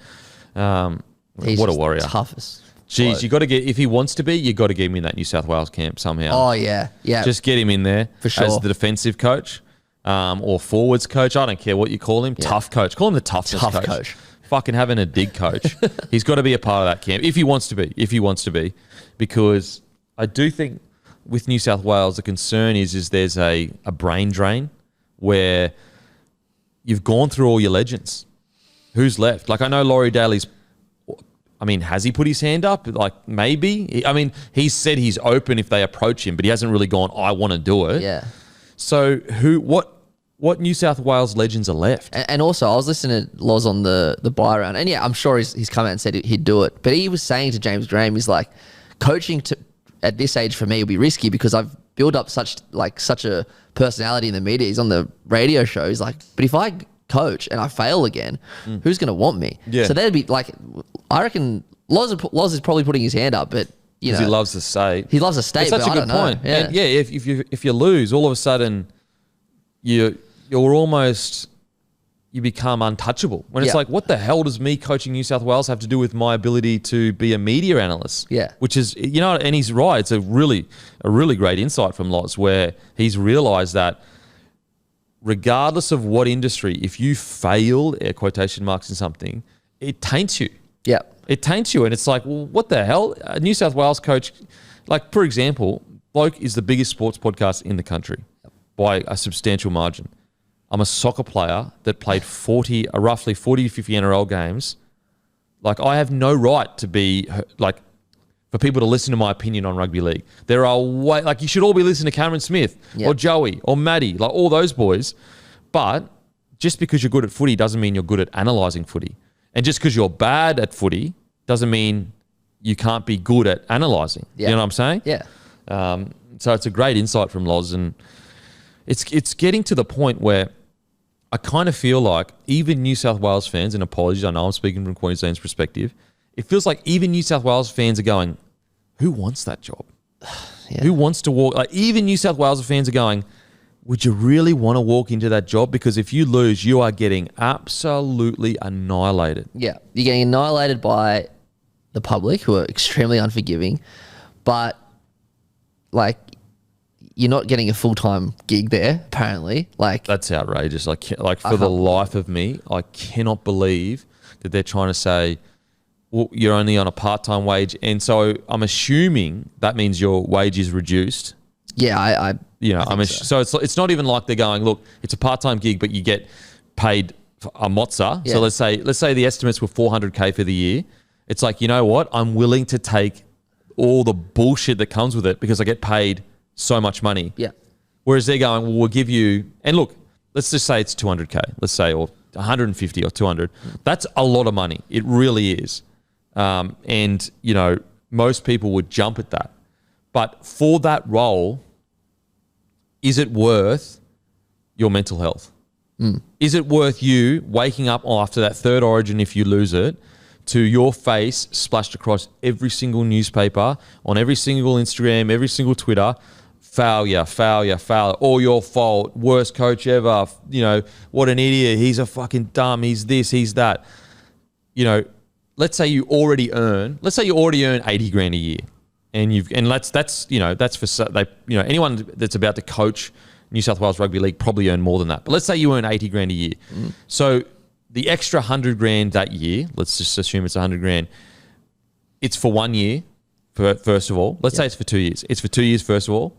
What a warrior. Toughest. Jeez, you got to get, if he wants to be, you got to get him in that New South Wales camp somehow. Oh, yeah. Just get him in there for sure. As the defensive coach or forwards coach. I don't care what you call him. Yeah. Tough coach. Call him the toughness coach. Fucking having a dig coach. He's got to be a part of that camp if he wants to be. Because I do think with New South Wales, the concern is there's a brain drain where you've gone through all your legends. Who's left? Like, I know Laurie Daly's, has he put his hand up? Like, maybe. He said he's open if they approach him, but he hasn't really gone, I want to do it. Yeah. So what New South Wales legends are left? And also, I was listening to Loz on the buy round, and I'm sure he's come out and said he'd do it. But he was saying to James Graham, he's like, coaching at this age for me will be risky because I've built up such a personality in the media. He's on the radio show. He's like, but if I coach and I fail again, who's going to want me? Yeah. So that'd be like, I reckon Loz is probably putting his hand up, but you know Because he loves the state. he loves the state. It's such but a I good don't know. point. Yeah, And yeah, if you lose, all of a sudden you're almost you become untouchable. When it's Yeah. like, what the hell does me coaching New South Wales have to do with my ability to be a media analyst? Yeah. Which is, you know, and he's right. It's a really great insight from Loz, where he's realised that regardless of what industry, if you fail, air quotation marks, in something, it taints you. yeah, It taints you, and it's like, well, what the hell? A New South Wales coach, like, for example, Bloke is the biggest sports podcast in the country by a substantial margin. I'm a soccer player that played roughly 40 to 50 NRL games. Like, I have no right to be, like, for people to listen to my opinion on rugby league. There are like, you should all be listening to Cameron Smith or Joey or Matty, like all those boys. But just because you're good at footy doesn't mean you're good at analysing footy. And just because you're bad at footy doesn't mean you can't be good at analysing. Yeah. You know what I'm saying? yeah, So it's a great insight from Loz, and it's getting to the point where I kind of feel like even New South Wales fans, and apologies, I know I'm speaking from Queensland's perspective, it feels like even New South Wales fans are going, who wants that job? Yeah. Who wants to walk? Like, even New South Wales fans are going, would you really want to walk into that job? Because if you lose, you are getting absolutely annihilated. yeah. You're getting annihilated by the public, who are extremely unforgiving, but like you're not getting a full-time gig there. Apparently, like That's outrageous. Like for the life of me, I cannot believe that they're trying to say, well, you're only on a part-time wage. And so I'm assuming that means your wage is reduced. yeah, I think So it's not even like they're going, look, it's a part-time gig, but you get paid a mozza. Yeah. So let's say the estimates were 400K for the year. It's like, you know what? I'm willing to take all the bullshit that comes with it because I get paid so much money. yeah, Whereas they're going, well, we'll give you, and look, let's just say it's 200K, let's say, or 150 or 200. That's a lot of money. It really is. And, you know, most people would jump at that. But for that role, is it worth your mental health? Is it worth you waking up after that third Origin, if you lose it, to your face splashed across every single newspaper, on every single Instagram, every single Twitter, failure, all your fault, worst coach ever, you know, what an idiot, he's a fucking dumb, he's this, he's that. You know, let's say you already earn 80 grand a year. And that's for anyone that's about to coach New South Wales Rugby League probably earn more than that. But let's say you earn 80 grand a year. So the extra 100 grand that year, let's just assume it's 100 grand. It's for 1 year, first of all. Let's say it's for 2 years. It's for 2 years, first of all.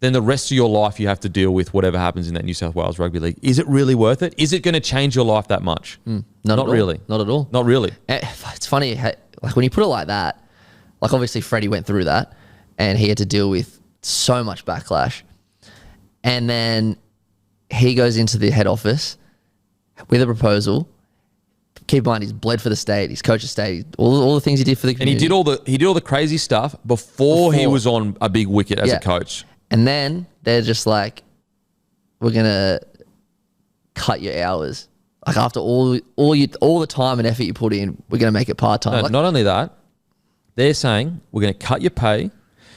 Then the rest of your life you have to deal with whatever happens in that New South Wales Rugby League. Is it really worth it? Is it going to change your life that much? not really. Not at all. Not really. It's funny, like when you put it like that, like obviously Freddy went through that and he had to deal with so much backlash. And then he goes into the head office with a proposal. Keep in mind, he's bled for the state, he's coached the state, all the things he did for the community. And he did all the crazy stuff before he was on a big wicket as a coach. And then they're just like, we're gonna cut your hours. Like after all the time and effort you put in, we're gonna make it part-time. No, not only that, they're saying we're going to cut your pay,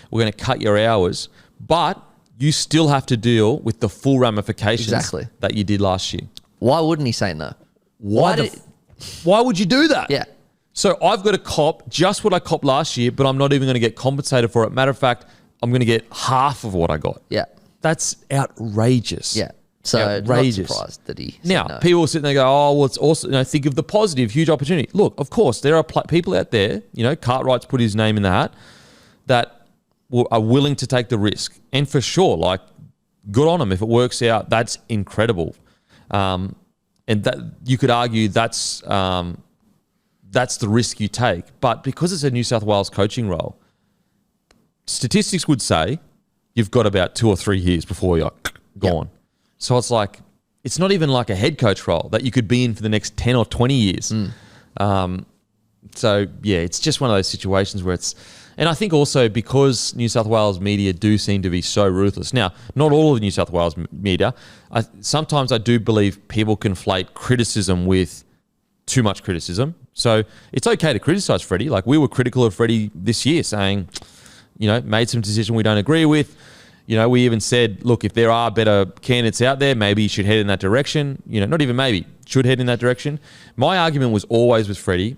we're going to cut your hours, but you still have to deal with the full ramifications that you did last year. Why wouldn't he say no? Why would you do that? Yeah. So I've got to cop just what I copped last year, but I'm not even going to get compensated for it. Matter of fact, I'm going to get half of what I got. Yeah. That's outrageous. Yeah. So outrageous. not surprised that he said Now, no. people will sit there and go, oh, well, it's also, think of the positive, huge opportunity. Look, of course, there are people out there, Cartwright's put his name in the hat, that are willing to take the risk. And for sure, like, good on them. If it works out, that's incredible. And that you could argue that's the risk you take. But because it's a New South Wales coaching role, statistics would say you've got about 2 or 3 years before you're gone. Yep. So it's like, it's not even like a head coach role that you could be in for the next 10 or 20 years. So, yeah, it's just one of those situations where it's... And I think also because New South Wales media do seem to be so ruthless. Now, not all of the New South Wales media. Sometimes I do believe people conflate criticism with too much criticism. So it's okay to criticize Freddie. Like, we were critical of Freddie this year, saying, made some decision we don't agree with. We even said, look, if there are better candidates out there, maybe you should head in that direction. Not even maybe, should head in that direction. My argument was always with Freddie,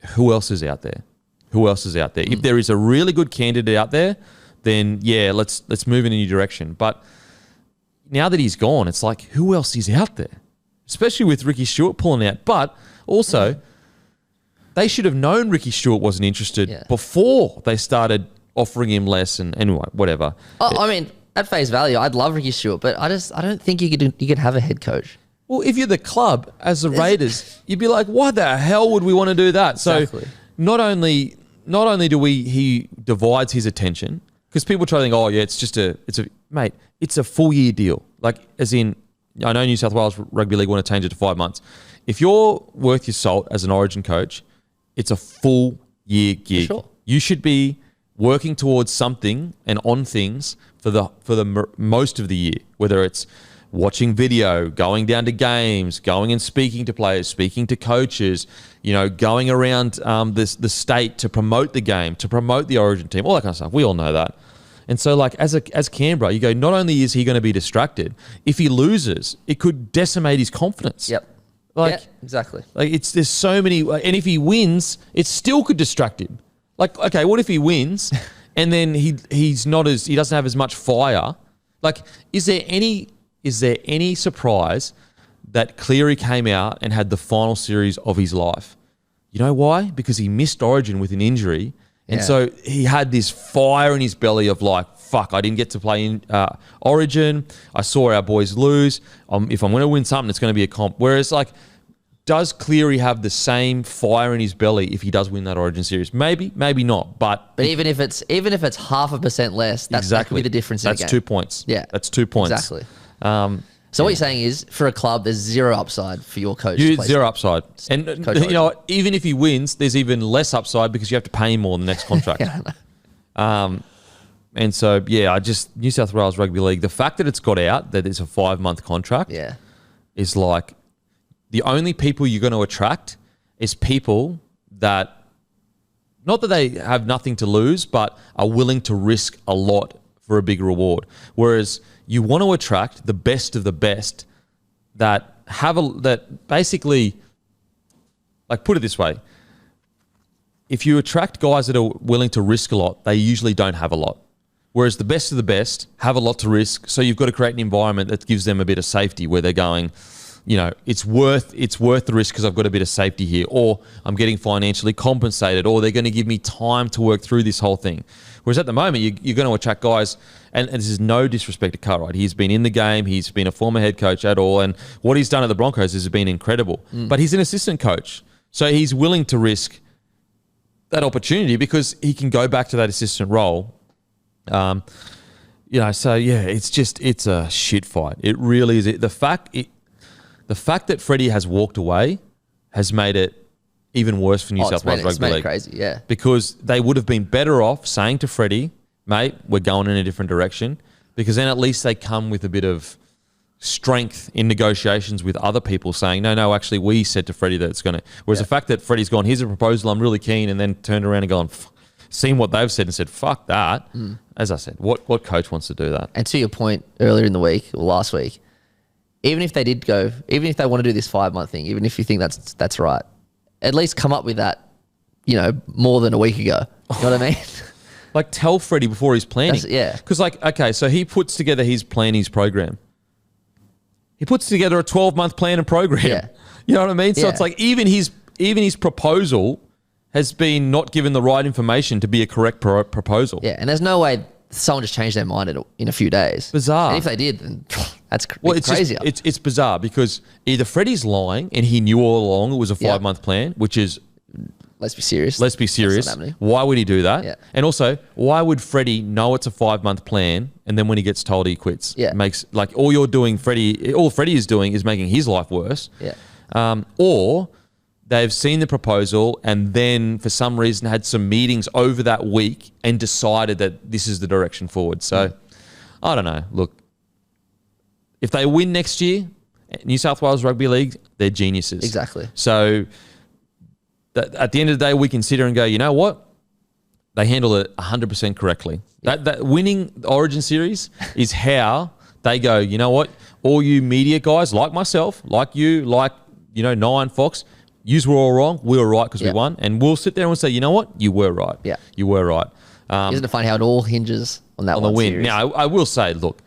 who else is out there? Who else is out there? If there is a really good candidate out there, then yeah, let's move in a new direction. But now that he's gone, it's like, who else is out there? Especially with Ricky Stewart pulling out. But also, they should have known Ricky Stewart wasn't interested before they started offering him less and anyway, whatever. I mean, at face value, I'd love Ricky Stewart, but I don't think you could have a head coach. Well, if you're the club as the Raiders, you'd be like, why the hell would we want to do that? Exactly. So not only do he divides his attention, because people try to think, oh yeah, it's a full year deal. Like, as in, I know New South Wales Rugby League want to change it to 5 months. If you're worth your salt as an Origin coach, it's a full year gig. For sure. You should be working towards something and on things for the most of the year, whether it's watching video, going down to games, going and speaking to players, speaking to coaches, going around the state to promote the game, to promote the Origin team, all that kind of stuff. We all know that. And so, like, as Canberra, you go, not only is he going to be distracted, if he loses, it could decimate his confidence. Yep. Like, yeah, exactly. Like, there's so many, and if he wins, it still could distract him. Like, okay, what if he wins and then he doesn't have as much fire? Like, is there any surprise that Cleary came out and had the final series of his life? You know why? Because he missed Origin with an injury. And so he had this fire in his belly of like, fuck, I didn't get to play in Origin. I saw our boys lose. If I'm going to win something, it's going to be a comp. Whereas, like, does Cleary have the same fire in his belly if he does win that Origin series? Maybe, maybe not. But even if it's 0.5% less, that could be the difference in the game. That's 2 points. Yeah. That's 2 points. Exactly. So what you're saying is, for a club, there's zero upside for your coach. Zero upside. And, even if he wins, there's even less upside because you have to pay him more in the next contract. And so, New South Wales Rugby League, the fact that it's got out, that it's a 5-month contract, is like, the only people you're going to attract is people that, not that they have nothing to lose, but are willing to risk a lot for a big reward. Whereas you want to attract the best of the best that basically, like, put it this way, if you attract guys that are willing to risk a lot, they usually don't have a lot. Whereas the best of the best have a lot to risk, so you've got to create an environment that gives them a bit of safety where they're going, it's worth the risk because I've got a bit of safety here, or I'm getting financially compensated, or they're going to give me time to work through this whole thing. Whereas at the moment, you're going to attract guys, and this is no disrespect to Cartwright. He's been in the game. He's been a former head coach at all, and what he's done at the Broncos has been incredible. But he's an assistant coach, so he's willing to risk that opportunity because he can go back to that assistant role. It's a shit fight. It really is. The fact that Freddie has walked away has made it even worse for New South Wales Rugby League. It's made it crazy, yeah. Because they would have been better off saying to Freddie, mate, we're going in a different direction, because then at least they come with a bit of strength in negotiations with other people saying, no, actually, we said to Freddie that it's going to... Whereas the fact that Freddie's gone, here's a proposal, I'm really keen, and then turned around and gone, seen what they've said and said, fuck that. As I said, what coach wants to do that? And to your point earlier in the week, or last week, even if they want to do this 5-month thing, even if you think that's right, at least come up with that, more than a week ago. You know what I mean? Like, tell Freddie before he's planning. Because, so he puts together his program. He puts together a 12-month plan and program. Yeah. You know what I mean? So it's like, even his proposal has been not given the right information to be a correct proposal. Yeah, and there's no way someone just changed their mind in a few days. Bizarre. And if they did, then that's it's crazier. It's bizarre because either Freddie's lying and he knew all along it was a 5-month plan, which is... Let's be serious. That's not happening. Why would he do that? Yeah. And also, why would Freddie know it's a 5-month plan and then when he gets told he quits? Yeah. It makes, like, all Freddie is doing is making his life worse. Yeah. Or they've seen the proposal and then for some reason had some meetings over that week and decided that this is the direction forward. So, I don't know. Look, if they win next year, New South Wales Rugby League, they're geniuses. Exactly. So that at the end of the day, we consider and go, you know what? They handled it 100% correctly. That winning the Origin series is how they go, you know what? All you media guys like myself, like you, like, Nine, Fox, yous were all wrong. We were right because we won. And we'll sit there and we'll say, you know what? You were right. Yeah. You were right. Isn't it funny how it all hinges on that on one the win. series? Now, I will say, look,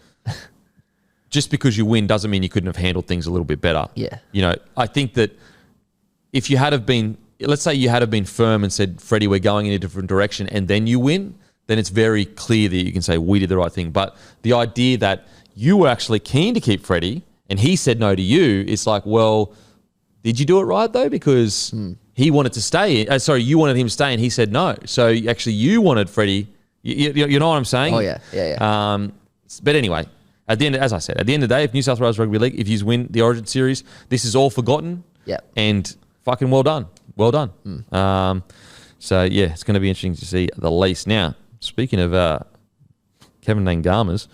just because you win doesn't mean you couldn't have handled things a little bit better. Yeah. I think that if you had have been, let's say you had have been firm and said, Freddie, we're going in a different direction, and then you win, then it's very clear that you can say we did the right thing. But the idea that you were actually keen to keep Freddie and he said no to you, it's like, well, did you do it right though? Because he wanted to stay. You wanted him to stay and he said no. So actually you wanted Freddie. You know what I'm saying? Oh, yeah. But anyway, as I said, at the end of the day, if New South Wales Rugby League, if you win the Origin series, this is all forgotten. Yeah. And fucking well done. Well done. So yeah, it's going to be interesting to see the lease. Now, speaking of Kevin Nangama's,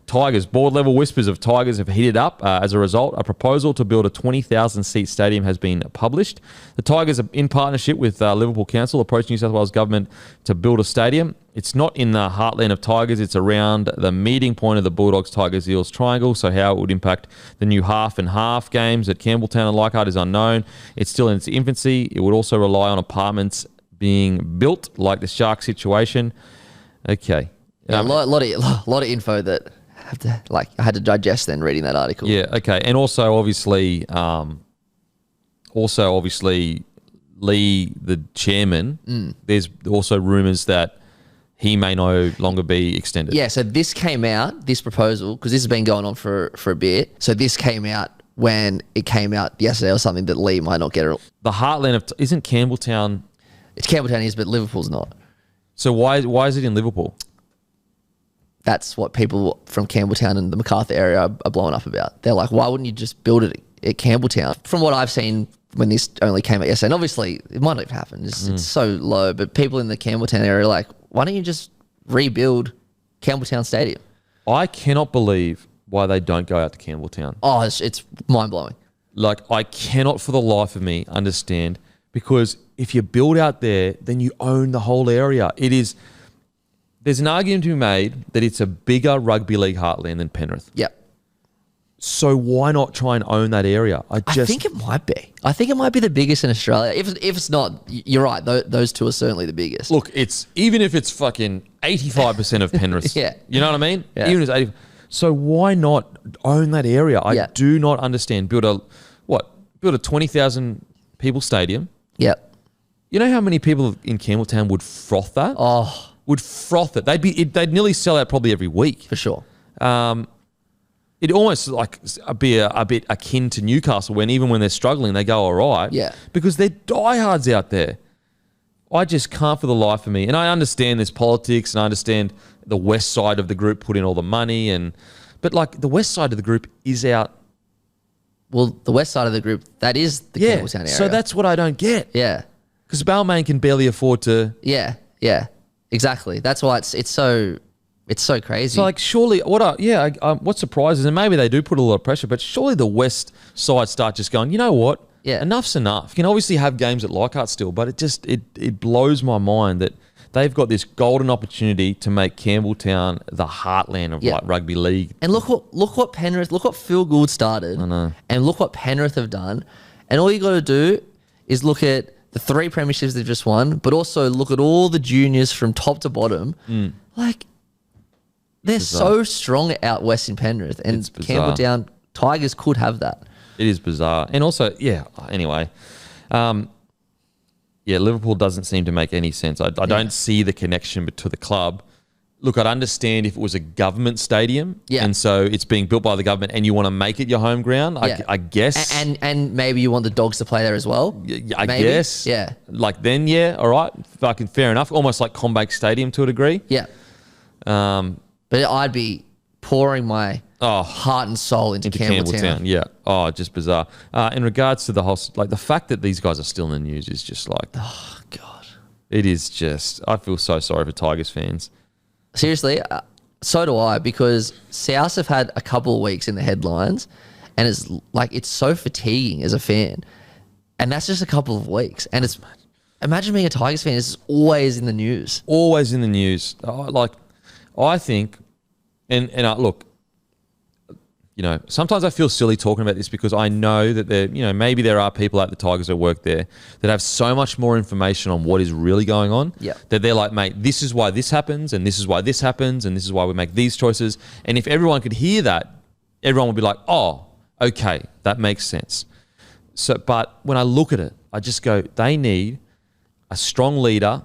Tigers, board level whispers of Tigers have heated up. As a result, a proposal to build a 20,000 seat stadium has been published. The Tigers are in partnership with Liverpool Council approached New South Wales government to build a stadium. It's not in the heartland of Tigers. It's around the meeting point of the Bulldogs, Tigers, Eels triangle. So how it would impact the new half and half games at Campbelltown and Leichhardt is unknown. It's still in its infancy. It would also rely on apartments being built, like the Shark situation. Okay. Yeah, a lot of info that I had to digest then reading that article. Yeah, okay. And also obviously Lee, the chairman, there's also rumours that he may no longer be extended. Yeah, so this came out, this proposal, because this has been going on for a bit. So this came out when it came out yesterday or something that Lee might not get it. The heartland of isn't Campbelltown. It's Campbelltown is, but Liverpool's not. So why is it in Liverpool? That's what people from Campbelltown and the Macarthur area are blowing up about. They're like, why wouldn't you just build it at Campbelltown? From what I've seen when this only came out yesterday, and obviously it might not even happen. It's so low, but people in the Campbelltown area are like, why don't you just rebuild Campbelltown Stadium? I cannot believe why they don't go out to Campbelltown. Oh, it's mind-blowing. Like, I cannot for the life of me understand, because if you build out there, then you own the whole area. There's an argument to be made that it's a bigger rugby league heartland than Penrith. Yep. So why not try and own that area? I think it might be. I think it might be the biggest in Australia. If it's not, you're right. Those two are certainly the biggest. Look, even if it's fucking 85% of Penrith. Yeah. You know what I mean? Yeah. Even if it's 80. So why not own that area? I do not understand. Build a 20,000 people stadium. Yep. You know how many people in Campbelltown would froth that? Oh, would froth it. They'd nearly sell out probably every week. for sure. It'd almost be a bit akin to Newcastle, when even when they're struggling, they go all right. Yeah. Because they're diehards out there. I just can't for the life of me. And I understand there's politics, and I understand the west side of the group put in all the money, but like the west side of the group is out. Well, the west side of the group, that is the Campbelltown area. So that's what I don't get. Yeah. Because Balmain can barely afford to. Yeah. Exactly. That's why it's so crazy. So like, surely what surprises, and maybe they do put a lot of pressure, but surely the west side start just going, you know what? Yeah. Enough's enough. You can obviously have games at Leichhardt still, but it blows my mind that they've got this golden opportunity to make Campbelltown the heartland of like rugby league. And look what Penrith, look what Phil Gould started. I know. And look what Penrith have done. And all you got to do is look at the 3 premierships they've just won, but also look at all the juniors from top to bottom. Like, they're so strong out west in Penrith, and Campbelltown Tigers could have that. It is bizarre. And also, anyway, Liverpool doesn't seem to make any sense. I don't see the connection to the club. Look, I'd understand if it was a government stadium, and so it's being built by the government, and you want to make it your home ground. I guess, and maybe you want the Dogs to play there as well. I guess, Like then, all right, fucking fair enough. Almost like Combank Stadium to a degree. Yeah. But I'd be pouring my heart and soul into Campbelltown. Yeah. Oh, just bizarre. In regards to the whole, like the fact that these guys are still in the news is just like, oh God, it is just. I feel so sorry for Tigers fans. Seriously, so do I, because South have had a couple of weeks in the headlines, and it's so fatiguing as a fan. And that's just a couple of weeks. And it's imagine being a Tigers fan. It's always in the news. Always in the news. I think, and look, sometimes I feel silly talking about this because I know that maybe there are people at the Tigers that work there that have so much more information on what is really going on. Yeah. That they're like, mate, this is why this happens, and this is why this happens, and this is why we make these choices. And if everyone could hear that, everyone would be like, oh, okay, that makes sense. So, but when I look at it, I just go, they need a strong leader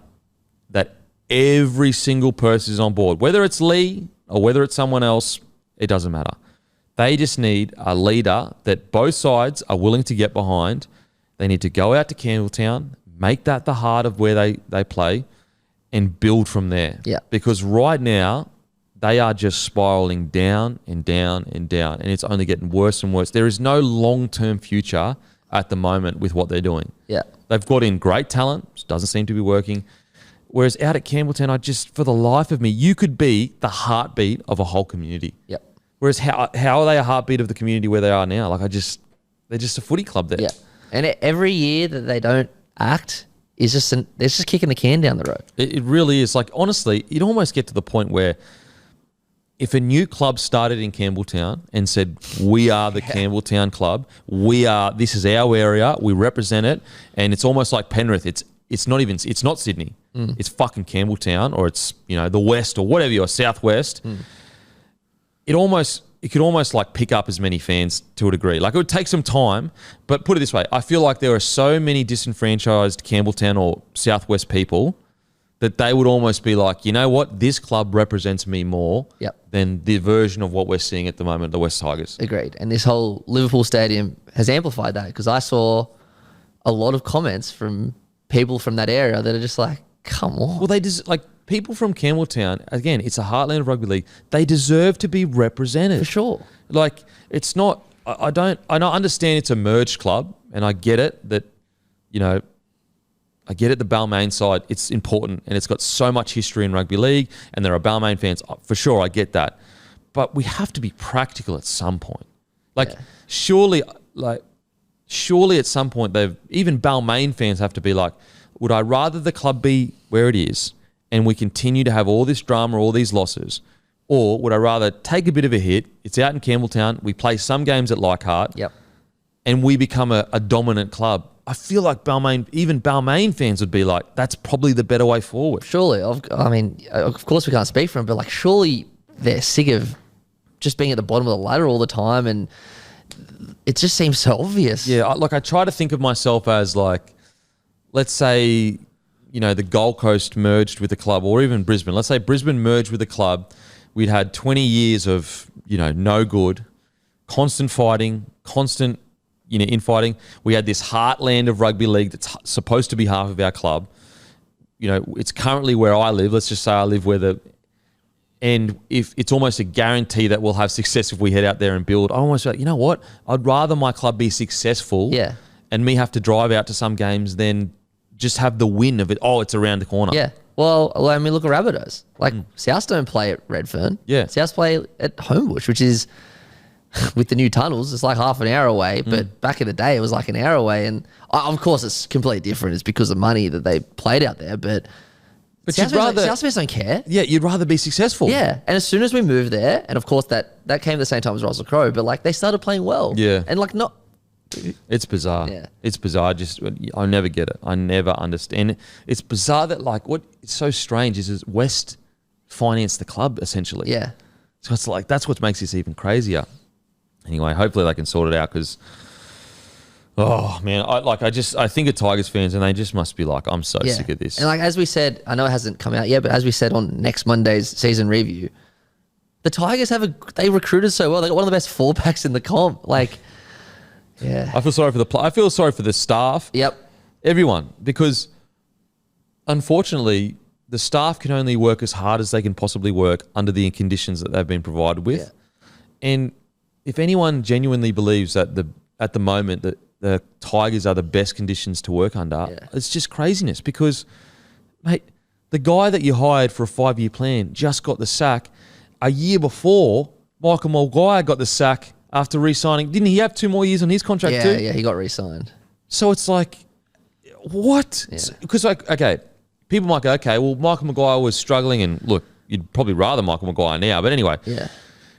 that every single person is on board. Whether it's Lee or whether it's someone else, it doesn't matter. They just need a leader that both sides are willing to get behind. They need to go out to Campbelltown, make that the heart of where they play, and build from there. Yeah. Because right now, they are just spiraling down and down and down, and it's only getting worse and worse. There is no long-term future at the moment with what they're doing. Yeah. They've got in great talent, which doesn't seem to be working. Whereas out at Campbelltown, for the life of me, you could be the heartbeat of a whole community. Yep. Whereas how are they a heartbeat of the community where they are now? They're just a footy club there. Yeah. And every year that they don't act is they're just kicking the can down the road. It really is. Like, honestly, you'd almost get to the point where if a new club started in Campbelltown and said, we are the Campbelltown club, this is our area, we represent it, and it's almost like Penrith. It's not Sydney. It's fucking Campbelltown, or it's, the West or whatever, or Southwest. It could almost like pick up as many fans to a degree. Like, it would take some time, but put it this way, I feel like there are so many disenfranchised Campbelltown or Southwest people that they would almost be like, you know what, this club represents me more than the version of what we're seeing at the moment, the West Tigers. Agreed. And this whole Liverpool stadium has amplified that, because I saw a lot of comments from people from that area that are just like, come on. Well, people from Campbelltown, again, it's a heartland of rugby league. They deserve to be represented. For sure. Like, it's not, I understand it's a merged club, and I get it that, I get it, the Balmain side, it's important, and it's got so much history in rugby league, and there are Balmain fans. For sure, I get that. But we have to be practical at some point. Surely at some point, even Balmain fans have to be like, would I rather the club be where it is and we continue to have all this drama, all these losses, or would I rather take a bit of a hit, it's out in Campbelltown, we play some games at Leichhardt, and we become a dominant club? I feel like even Balmain fans would be like, that's probably the better way forward. Surely. Of course we can't speak for them, but surely they're sick of just being at the bottom of the ladder all the time, and it just seems so obvious. Yeah, I try to think of myself as let's say, the Gold Coast merged with a club, or even Brisbane. Let's say Brisbane merged with a club. We'd had 20 years of, no good, constant fighting, constant infighting. We had this heartland of rugby league that's supposed to be half of our club. It's currently where I live. Let's just say I live and if it's almost a guarantee that we'll have success if we head out there and build. I almost feel like, you know what? I'd rather my club be successful and me have to drive out to some games than just have the win of it. Oh, it's around the corner. Yeah. Well, I mean, look at Rabbitohs. South don't play at Redfern. Yeah. South play at Homebush, which is, with the new tunnels, it's like half an hour away. But back in the day, it was like an hour away. And of course, it's completely different. It's because of money that they played out there. But South Fans don't care. Yeah, you'd rather be successful. Yeah. And as soon as we moved there, and of course that came at the same time as Russell Crowe, but they started playing well. Yeah. And not... It's bizarre. Yeah. It's bizarre. I never get it. I never understand it. It's bizarre that it's so strange is West financed the club essentially. Yeah. So it's that's what makes this even crazier. Anyway, hopefully they can sort it out, because, oh man, I think of Tigers fans and they just must be like, I'm so sick of this. And as we said, I know it hasn't come out yet, but as we said on next Monday's season review, the Tigers they recruited so well. They got one of the best fullbacks in the comp. Yeah. I feel sorry for the staff. Yep. Everyone, because unfortunately the staff can only work as hard as they can possibly work under the conditions that they've been provided with. Yeah. And if anyone genuinely believes that at the moment that the Tigers are the best conditions to work under, it's just craziness, because, mate, the guy that you hired for a 5-year plan just got the sack. A year before, Michael Maguire got the sack after re-signing. Didn't he have 2 more years on his contract too? Yeah, he got re-signed. So it's like, what? Because okay, people might go, okay, well, Michael Maguire was struggling, and look, you'd probably rather Michael Maguire now, but anyway,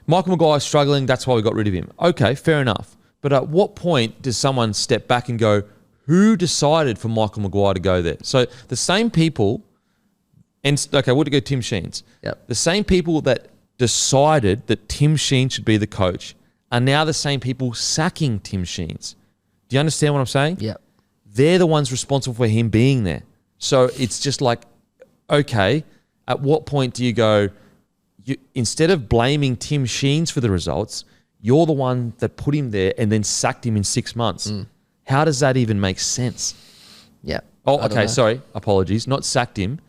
Michael Maguire's struggling, that's why we got rid of him. Okay, fair enough. But at what point does someone step back and go, who decided for Michael Maguire to go there? So the same people, and okay, we'll go Tim Sheens. Yep. The same people that decided that Tim Sheens should be the coach are now the same people sacking Tim Sheens. Do you understand what I'm saying? Yep. They're the ones responsible for him being there. So it's just like, okay, at what point do you go, instead of blaming Tim Sheens for the results, you're the one that put him there and then sacked him in 6 months. How does that even make sense? Yeah. Oh, okay, sorry. Apologies. Not sacked him.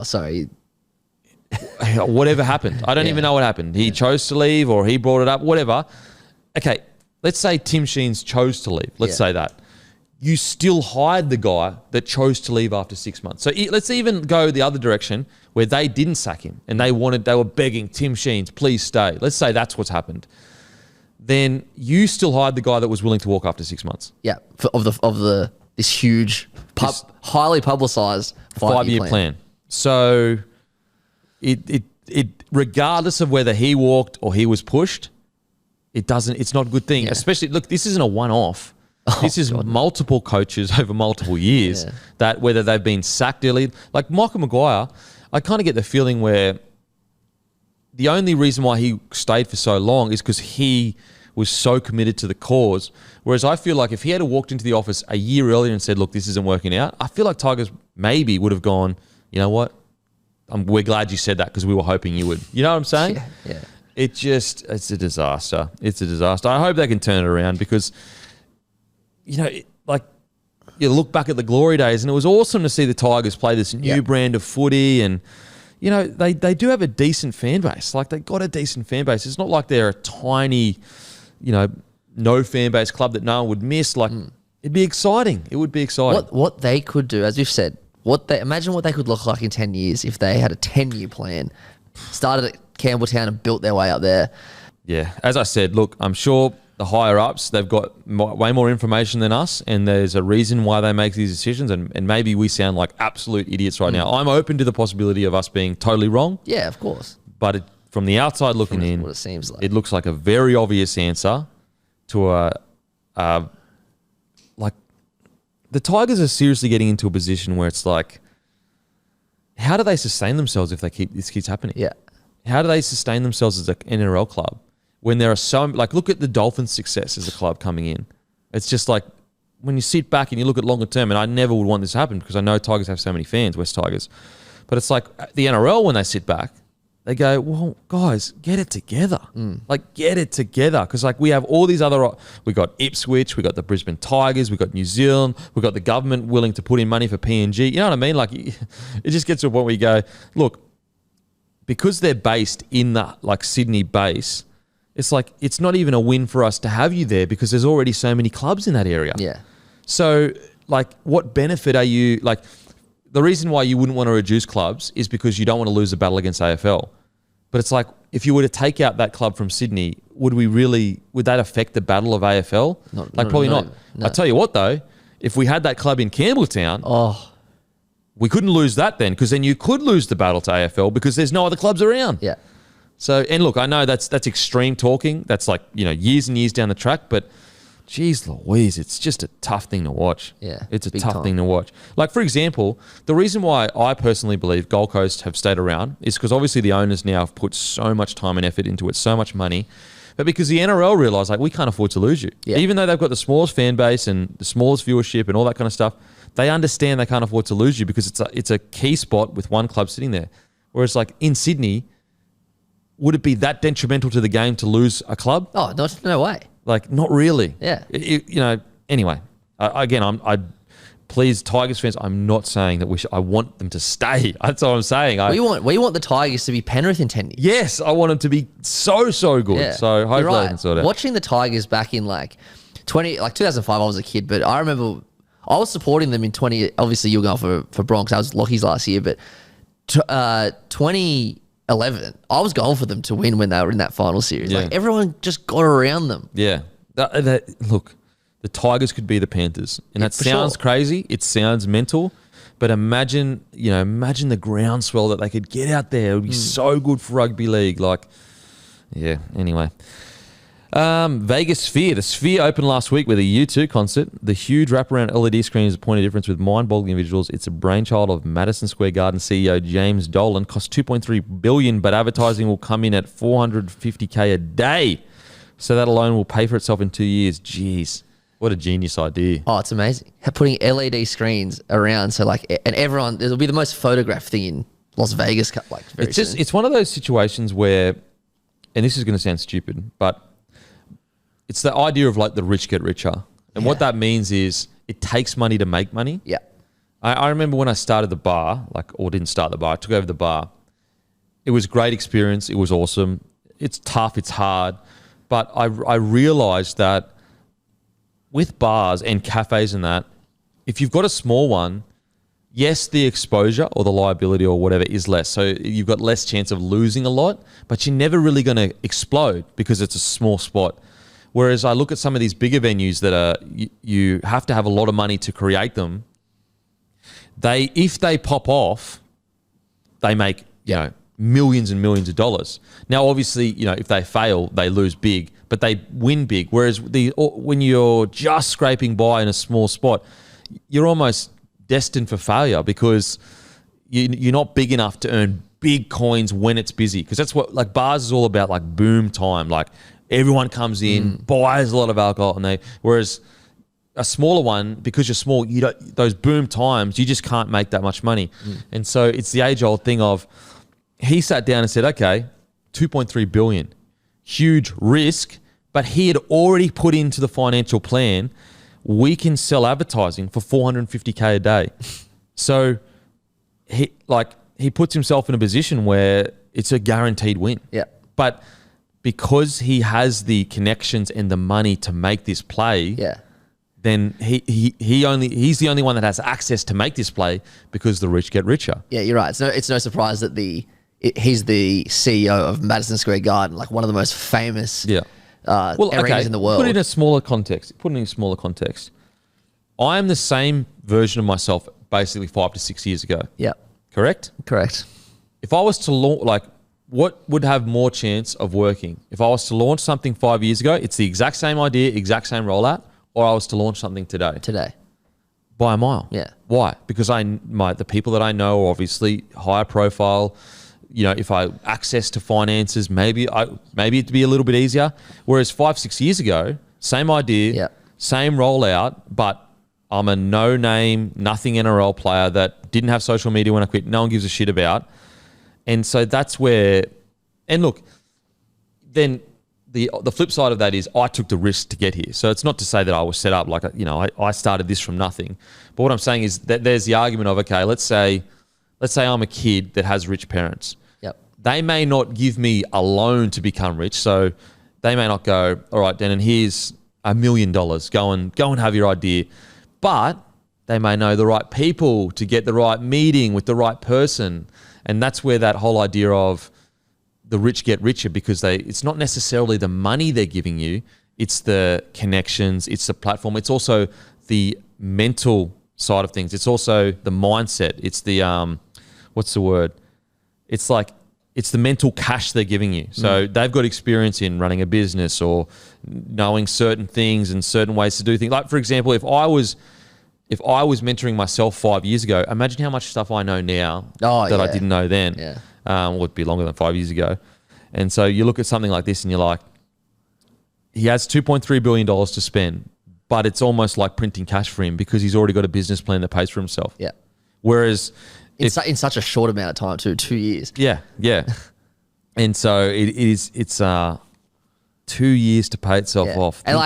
Sorry. Whatever happened. I don't even know what happened. He chose to leave, or he brought it up, whatever. Okay, let's say Tim Sheens chose to leave. Let's say that. You still hired the guy that chose to leave after 6 months. So let's even go the other direction where they didn't sack him and they were begging, Tim Sheens, please stay. Let's say that's what's happened. Then you still hired the guy that was willing to walk after 6 months. Yeah, of this huge, highly publicized 5-year plan. So it regardless of whether he walked or he was pushed, it's not a good thing. Especially, look, this isn't a one-off. This is multiple coaches over multiple years that whether they've been sacked early. Like Michael Maguire, I kind of get the feeling where the only reason why he stayed for so long is because he was so committed to the cause. Whereas I feel like if he had walked into the office a year earlier and said, look, this isn't working out, I feel like Tigers maybe would have gone, you know what? We're glad you said that because we were hoping you would. You know what I'm saying? Yeah. It's a disaster. It's a disaster. I hope they can turn it around because, you know, you look back at the glory days and it was awesome to see the Tigers play this new brand of footy, and, you know, they do have a decent fan base. Like, they got a decent fan base. It's not like they're a tiny, you know, no fan base club that no one would miss. Like, it'd be exciting. It would be exciting. What they could do, as we've said, imagine what they could look like in 10 years if they had a 10-year plan, started at Campbelltown and built their way up there. Yeah. As I said, look, I'm sure the higher-ups, they've got way more information than us, and there's a reason why they make these decisions, and maybe we sound like absolute idiots right now. I'm open to the possibility of us being totally wrong. Yeah, of course. But from the outside looking in, what it seems like, it looks like a very obvious answer to like, the Tigers are seriously getting into a position where it's like, how do they sustain themselves if this keeps happening? Yeah. How do they sustain themselves as an NRL club when there are so, like, look at the Dolphins' success as a club coming in. It's just like, when you sit back and you look at longer term, and I never would want this to happen because I know Tigers have so many fans, West Tigers, but it's like the NRL, when they sit back, they go, well, guys, get it together. Like, get it together. Because, like, we have all these other... We got Ipswich, we got the Brisbane Tigers, we got New Zealand, we got the government willing to put in money for PNG. You know what I mean? Like, it just gets to a point where you go, look, because they're based in the, like, Sydney base, it's like, it's not even a win for us to have you there because there's already so many clubs in that area. Yeah. So, like, what benefit are you... Like, the reason why you wouldn't want to reduce clubs is because you don't want to lose the battle against AFL. But it's like, if you were to take out that club from Sydney, would that affect the battle of AFL? Probably not. No. I tell you what, though, if we had that club in Campbelltown, we couldn't lose that then, because then you could lose the battle to AFL because there's no other clubs around. Yeah. So, and look, I know that's extreme talking. That's like, you know, years and years down the track, but geez Louise, it's just a tough thing to watch. Yeah, it's a tough thing to watch. Like, for example, the reason why I personally believe Gold Coast have stayed around is because obviously the owners now have put so much time and effort into it, so much money, but because the NRL realised, like, we can't afford to lose you. Yeah. Even though they've got the smallest fan base and the smallest viewership and all that kind of stuff, they understand they can't afford to lose you because it's a key spot with one club sitting there. Whereas, like, in Sydney, would it be that detrimental to the game to lose a club? Oh, no way. Like, not really. Yeah. You know, anyway, again, please, Tigers fans, I'm not saying that I want them to stay. That's all I'm saying. We want the Tigers to be Penrith in 10 years. Yes, I want them to be so good. Yeah. So hopefully they can sort it out. Watching the Tigers back in like 2005, I was a kid, but I remember I was supporting them in 20. Obviously, you were going for Bronx. I was Lockies last year, but 2011, I was going for them to win when they were in that final series. Yeah. Like, everyone just got around them. Yeah. Look, The Tigers could be the Panthers. And that for sounds sure. crazy. It sounds mental. But imagine the groundswell that they could get out there. It would be so good for rugby league. Like, yeah, anyway. Vegas Sphere. The Sphere opened last week with a U2 concert. The huge wraparound LED screen is a point of difference with mind-boggling visuals. It's a brainchild of Madison Square Garden CEO James Dolan. Cost $2.3 billion, but advertising will come in at $450K a day. So that alone will pay for itself in 2 years. Jeez. What a genius idea. Oh, it's amazing. Putting LED screens around, so like, and everyone, it'll be the most photographed thing in Las Vegas. Like, very soon. It's one of those situations where, and this is going to sound stupid, but it's the idea of like the rich get richer. And what that means is it takes money to make money. Yeah. I remember when I started the bar, or didn't start the bar, I took over the bar. It was a great experience. It was awesome. It's tough. It's hard. But I realized that with bars and cafes and that, if you've got a small one, yes, the exposure or the liability or whatever is less. So you've got less chance of losing a lot, but you're never really going to explode because it's a small spot. Whereas I look at some of these bigger venues that are, you have to have a lot of money to create them. If they pop off, they make, millions and millions of dollars. Now, obviously, if they fail, they lose big, but they win big. Whereas when you're just scraping by in a small spot, you're almost destined for failure because you're not big enough to earn big coins when it's busy. Because that's what, like, bars is all about, like, boom time. Like, everyone comes in, buys a lot of alcohol, whereas a smaller one, because you're small, those boom times, you just can't make that much money. And so it's the age-old thing of, he sat down and said, okay, $2.3 billion, huge risk, but he had already put into the financial plan, we can sell advertising for $450K a day. So he puts himself in a position where it's a guaranteed win. Yeah. But because he has the connections and the money to make this play, then he's the only one that has access to make this play because the rich get richer. Yeah, you're right. It's no surprise that he's the CEO of Madison Square Garden, like one of the most famous arenas in the world. Put it in a smaller context. I am the same version of myself basically 5 to 6 years ago. Yeah. Correct? Correct. If I was to launch, what would have more chance of working? If I was to launch something 5 years ago, it's the exact same idea, exact same rollout, or I was to launch something today? Today. By a mile. Yeah. Why? Because the people that I know are obviously higher profile. If I access to finances, maybe it'd be a little bit easier. Whereas 5-6 years ago, same idea, same rollout, but I'm a no-name, nothing NRL player that didn't have social media when I quit. No one gives a shit about. And so that's where, and look, then the flip side of that is I took the risk to get here. So it's not to say that I was set up like, I started this from nothing. But what I'm saying is that there's the argument of, okay, let's say I'm a kid that has rich parents. Yep. They may not give me a loan to become rich. So they may not go, all right, Dan, and here's $1 million. Go and have your idea. But they may know the right people to get the right meeting with the right person. And that's where that whole idea of the rich get richer, because it's not necessarily the money they're giving you, it's the connections, it's the platform, it's also the mental side of things, it's also the mindset, it's the what's the word? It's the mental cash they're giving you. So they've got experience in running a business or knowing certain things and certain ways to do things. Like, for example, if I was mentoring myself 5 years ago, imagine how much stuff I know now that I didn't know then. Yeah. Would be longer than 5 years ago. And so you look at something like this and you're like, he has $2.3 billion to spend, but it's almost like printing cash for him because he's already got a business plan that pays for himself. Yeah. Whereas in such a short amount of time too, 2 years. Yeah. And so it's 2 years to pay itself off. And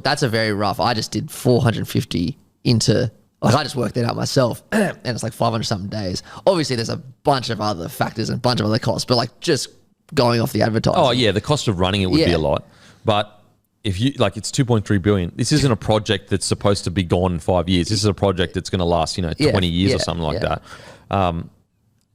that's a very rough. I just did 450 into, I just worked it out myself, and it's like 500 something days. Obviously, there's a bunch of other factors and a bunch of other costs, but just going off the advertising. Oh yeah, the cost of running it would be a lot. But if you it's 2.3 billion. This isn't a project that's supposed to be gone in 5 years. This is a project that's going to last 20 years or something like that.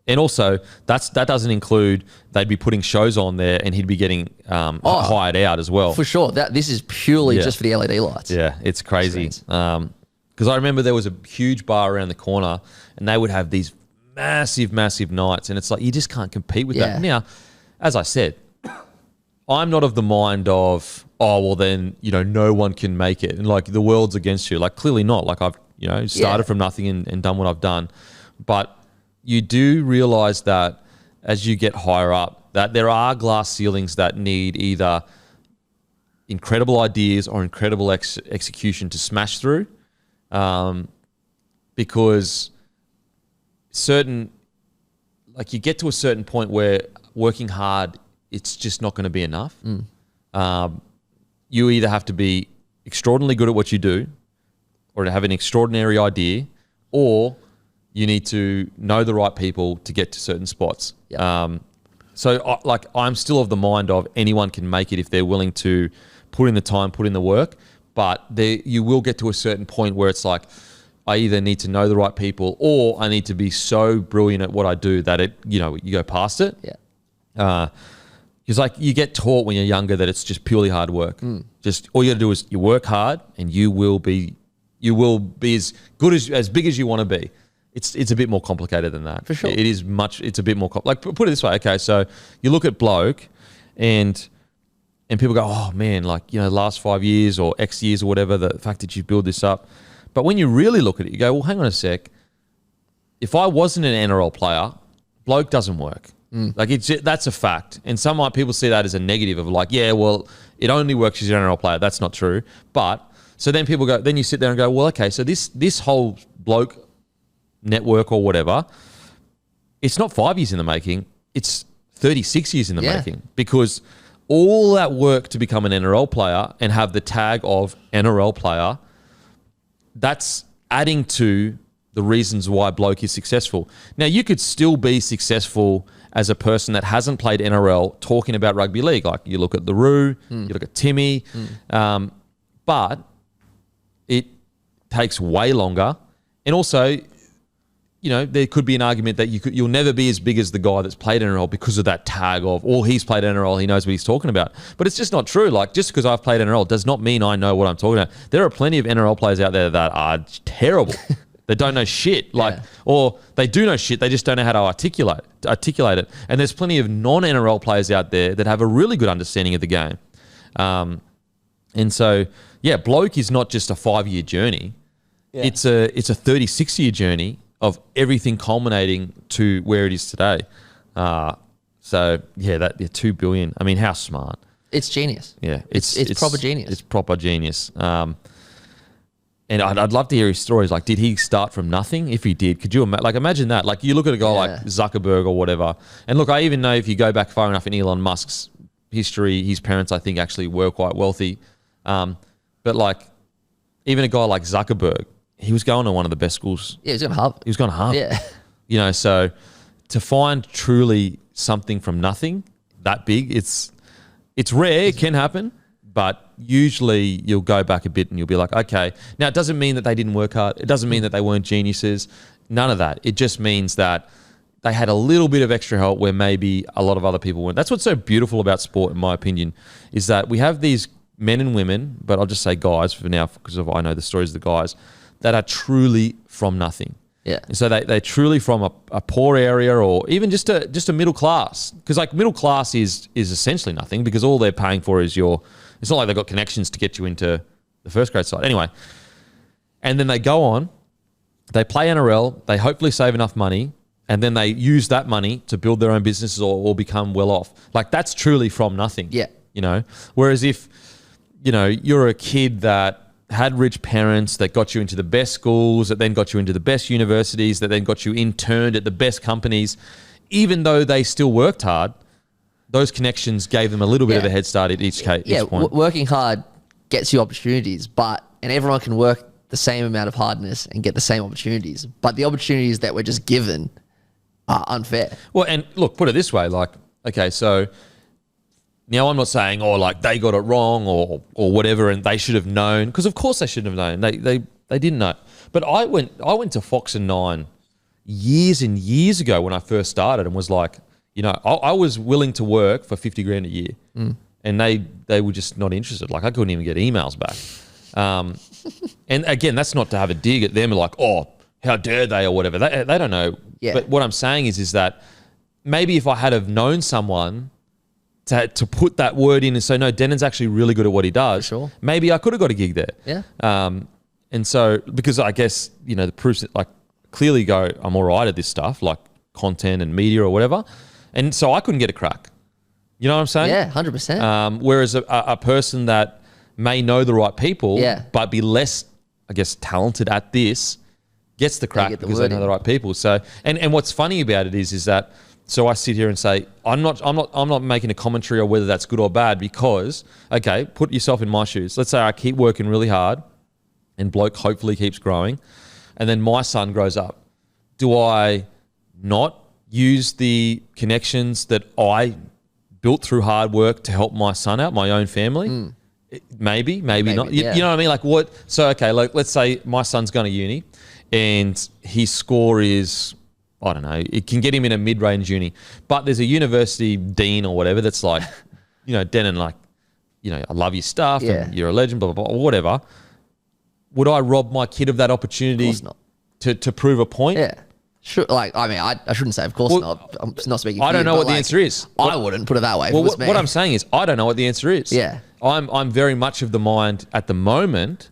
And also, that doesn't include they'd be putting shows on there and he'd be getting hired out as well. For sure. This is purely just for the LED lights. Yeah, it's crazy. Because I remember there was a huge bar around the corner and they would have these massive, massive nights. And it's like, you just can't compete with that. Now, as I said, I'm not of the mind of, oh, well then, no one can make it. And like the world's against you. Like clearly not. Like I've, started from nothing and done what I've done. But you do realize that as you get higher up, that there are glass ceilings that need either incredible ideas or incredible execution to smash through. Because you get to a certain point where working hard, it's just not going to be enough. You either have to be extraordinarily good at what you do or to have an extraordinary idea, or you need to know the right people to get to certain spots. Yep. I'm still of the mind of anyone can make it if they're willing to put in the time, put in the work, but you will get to a certain point where it's like, I either need to know the right people or I need to be so brilliant at what I do that you go past it. Yeah. Because you get taught when you're younger that it's just purely hard work. Just all you got to do is you work hard and you will be as good as big as you want to be. It's a bit more complicated than that. For sure. It's a bit more put it this way. Okay, so you look at bloke and people go, oh man, last 5 years or X years or whatever, the fact that you build this up. But when you really look at it, you go, well, hang on a sec. If I wasn't an NRL player, bloke doesn't work. That's a fact. And some people see that as a negative of it only works as an NRL player. That's not true. But so then people go, then you sit there and go, well, okay, so this whole bloke network or whatever, it's not 5 years in the making. It's 36 years in the making, because all that work to become an NRL player and have the tag of NRL player, that's adding to the reasons why bloke is successful. Now, you could still be successful as a person that hasn't played NRL talking about rugby league. Like you look at the Roo, you look at Timmy, but it takes way longer. And also, there could be an argument that you'll never be as big as the guy that's played NRL because of that tag of, he's played NRL, he knows what he's talking about. But it's just not true. Like, just because I've played NRL does not mean I know what I'm talking about. There are plenty of NRL players out there that are terrible. They don't know shit. Or they do know shit, they just don't know how to articulate it. And there's plenty of non-NRL players out there that have a really good understanding of the game. And so, bloke is not just a 5-year journey. Yeah. It's a 36-year journey of everything culminating to where it is today. That 2 billion. I mean, how smart. It's genius. Yeah. It's proper genius. It's proper genius. And I'd love to hear his stories. Like, did he start from nothing? If he did, could you imagine that? Like, you look at a guy like Zuckerberg or whatever. And look, I even know if you go back far enough in Elon Musk's history, his parents, I think, actually were quite wealthy. But even a guy like Zuckerberg, he was going to one of the best schools. Yeah, he was going to Harvard. He was going to Harvard. Yeah. So to find truly something from nothing that big, it's rare. It can happen, but usually you'll go back a bit and you'll be like, okay. Now, it doesn't mean that they didn't work hard. It doesn't mean that they weren't geniuses. None of that. It just means that they had a little bit of extra help where maybe a lot of other people weren't. That's what's so beautiful about sport, in my opinion, is that we have these men and women, but I'll just say guys for now because I know the stories of the guys, that are truly from nothing. Yeah. And so they're truly from a poor area or even just a middle class. Because middle class is essentially nothing because all they're paying for is it's not like they've got connections to get you into the first grade side. Anyway, and then they go on, they play NRL, they hopefully save enough money, and then they use that money to build their own businesses or become well off. Like, that's truly from nothing. Yeah. Whereas if, you're a kid that had rich parents that got you into the best schools, that then got you into the best universities, that then got you interned at the best companies, even though they still worked hard, those connections gave them a little bit of a head start at each point. Working hard gets you opportunities, and everyone can work the same amount of hardness and get the same opportunities. But the opportunities that we're just given are unfair. Well, and look, put it this way, okay, so now I'm not saying, they got it wrong or whatever, and they should have known, because of course they shouldn't have known. They didn't know. But I went to Fox and 9 years and years ago when I first started and was like, I was willing to work for 50 grand a year, and they were just not interested. Like I couldn't even get emails back. And again, that's not to have a dig at them, like, oh, how dare they or whatever. They don't know. Yeah. But what I'm saying is that maybe if I had have known someone to put that word in and say, no, Denon's actually really good at what he does. For sure. Maybe I could have got a gig there. Yeah. And so, because I guess, the proofs that like clearly go, I'm all right at this stuff, like content and media or whatever. And so I couldn't get a crack. You know what I'm saying? Yeah, 100%. Whereas a person that may know the right people, Yeah. but be less, I guess, talented at this, gets the crack get the because they word know in. the right people. So, and what's funny about it is that, so I sit here and say, I'm not making a commentary on whether that's good or bad because, okay, put yourself in my shoes. Let's say I keep working really hard and bloke hopefully keeps growing, and then my son grows up. Do I not use the connections that I built through hard work to help my son out, my own family? Maybe not. You know what I mean? Like what? So, okay, like let's say my son's going to uni and his score is, I don't know, it can get him in a mid-range uni, but there's a university dean or whatever that's like, Denon, like, I love your stuff and you're a legend, blah, blah, blah, whatever. Would I rob my kid of that opportunity Of course not. to prove a point? Yeah. Sure. Like, I mean, I shouldn't say, of course not. I'm not speaking for I don't you, know but what the like, answer is. I wouldn't put it that way. Well, if it was me. what I'm saying is I don't know what the answer is. Yeah. I'm very much of the mind at the moment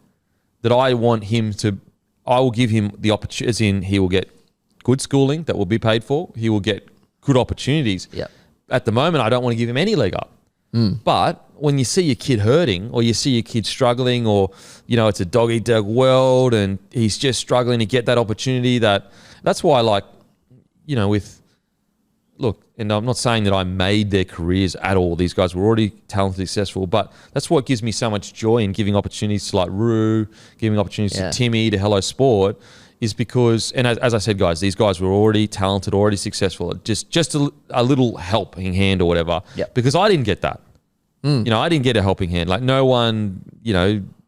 that I want him to, I will give him the opportunity, as in he will get good schooling that will be paid for. He will get good opportunities. Yep. At the moment, I don't want to give him any leg up. But when you see your kid hurting or you see your kid struggling or, it's a dog-eat-dog world and he's just struggling to get that opportunity, that's why, like, look, and I'm not saying that I made their careers at all. These guys were already talented, successful, but that's what gives me so much joy in giving opportunities to like Rue, giving opportunities to Timmy, to Hello Sport, is because, and as I said, guys, these guys were already talented, already successful. Just a little helping hand or whatever. Yep. Because I didn't get that. I didn't get a helping hand. Like no one,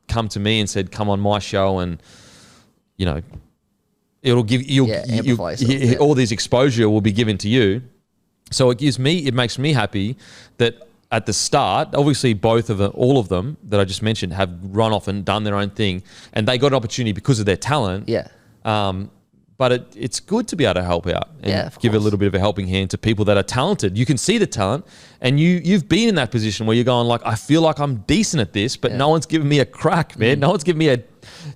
come to me and said, come on my show and, it'll give you all this exposure will be given to you. So it makes me happy that at the start, obviously all of them that I just mentioned have run off and done their own thing and they got an opportunity because of their talent. Yeah. But it's good to be able to help out and give a little bit of a helping hand to people that are talented. You can see the talent and you've been in that position where you're going like, I feel like I'm decent at this, but no one's giving me a crack, man. No one's giving me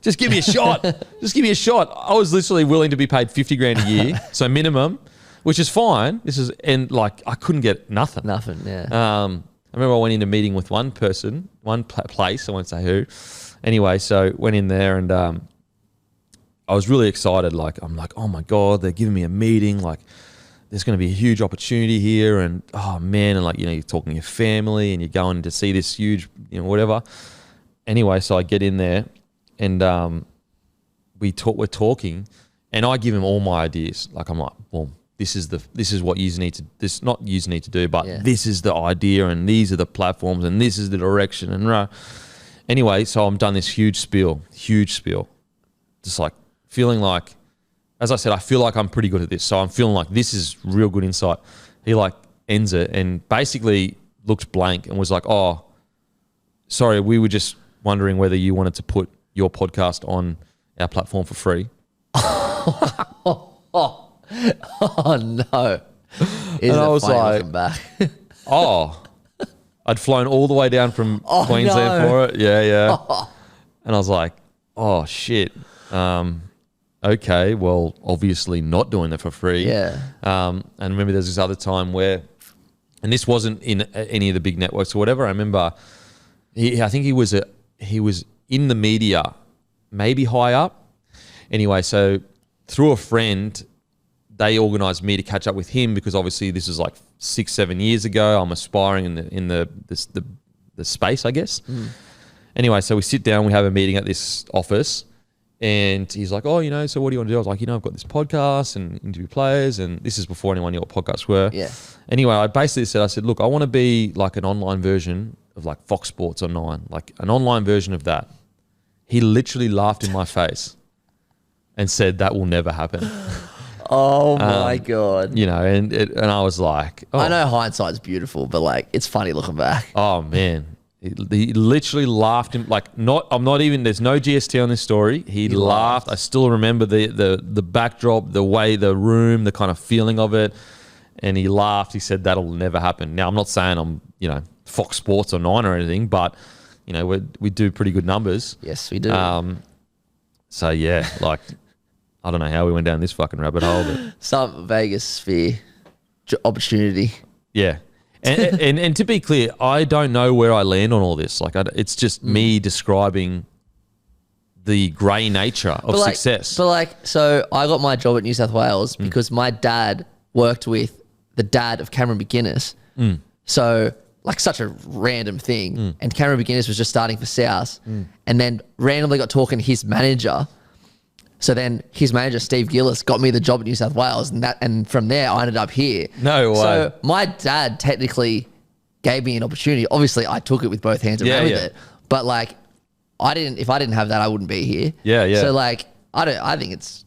just give me a shot. Just give me a shot. I was literally willing to be paid 50 grand a year. So minimum, which is fine. I couldn't get nothing. Nothing, yeah. I remember I went in a meeting with one person, one place, I won't say who. Anyway, so went in there and I was really excited. Like, I'm like, oh my God, they're giving me a meeting. Like, there's going to be a huge opportunity here. And, oh man, and like, you're talking to your family and you're going to see this huge, whatever. Anyway, so I get in there and we're talking and I give him all my ideas. Like, I'm like, boom. This is what you need to, do, but this is the idea and these are the platforms and this is the direction and anyway, so I'm done this huge spiel, just like feeling like, as I said, I feel like I'm pretty good at this. So I'm feeling like this is real good insight. He like ends it and basically looked blank and was like, oh, sorry, we were just wondering whether you wanted to put your podcast on our platform for free. Oh no! And I was like, back. oh, I'd flown all the way down from Queensland for it. Yeah. And I was like, oh shit. Okay, well, obviously not doing it for free. Yeah. And remember, there's this other time where, and this wasn't in any of the big networks or whatever. I remember, I think he was in the media, maybe high up. Anyway, so through a friend, they organised me to catch up with him because obviously this is like 6-7 years ago. I'm aspiring in the space, I guess. Anyway, so we sit down, we have a meeting at this office, and he's like, "Oh, so what do you want to do?" I was like, "I've got this podcast and interview players," and this is before anyone knew what podcasts were. Yeah. Anyway, I basically said, "Look, I want to be like an online version of like Fox Sports or Nine, like an online version of that." He literally laughed in my face and said, "That will never happen." Oh my God. You know, and I was like, oh, I know hindsight's beautiful, but like, it's funny looking back. oh man. He literally laughed him like I'm not even, there's no GST on this story. He laughed. I still remember the backdrop, the way, the room, the kind of feeling of it. And he laughed. He said that'll never happen. Now I'm not saying I'm, you know, Fox Sports or Nine or anything, but you know, we do pretty good numbers. Yes, we do. So yeah, like I don't know how we went down this fucking rabbit hole, but Some Vegas sphere opportunity. yeah. And to be clear, I don't know where I land on all this. Like, it's just me describing the grey nature of success. But like, so I got my job at New South Wales because my dad worked with the dad of Cameron McGuinness. So like such a random thing. And Cameron McGuinness was just starting for South and then randomly got talking to his manager. So then his manager, Steve Gillis, got me the job at New South Wales, and from there I ended up here. No way. So my dad technically gave me an opportunity. Obviously, I took it with both hands and ran with it. But like, if I didn't have that, I wouldn't be here. Yeah, yeah. So like, I think it's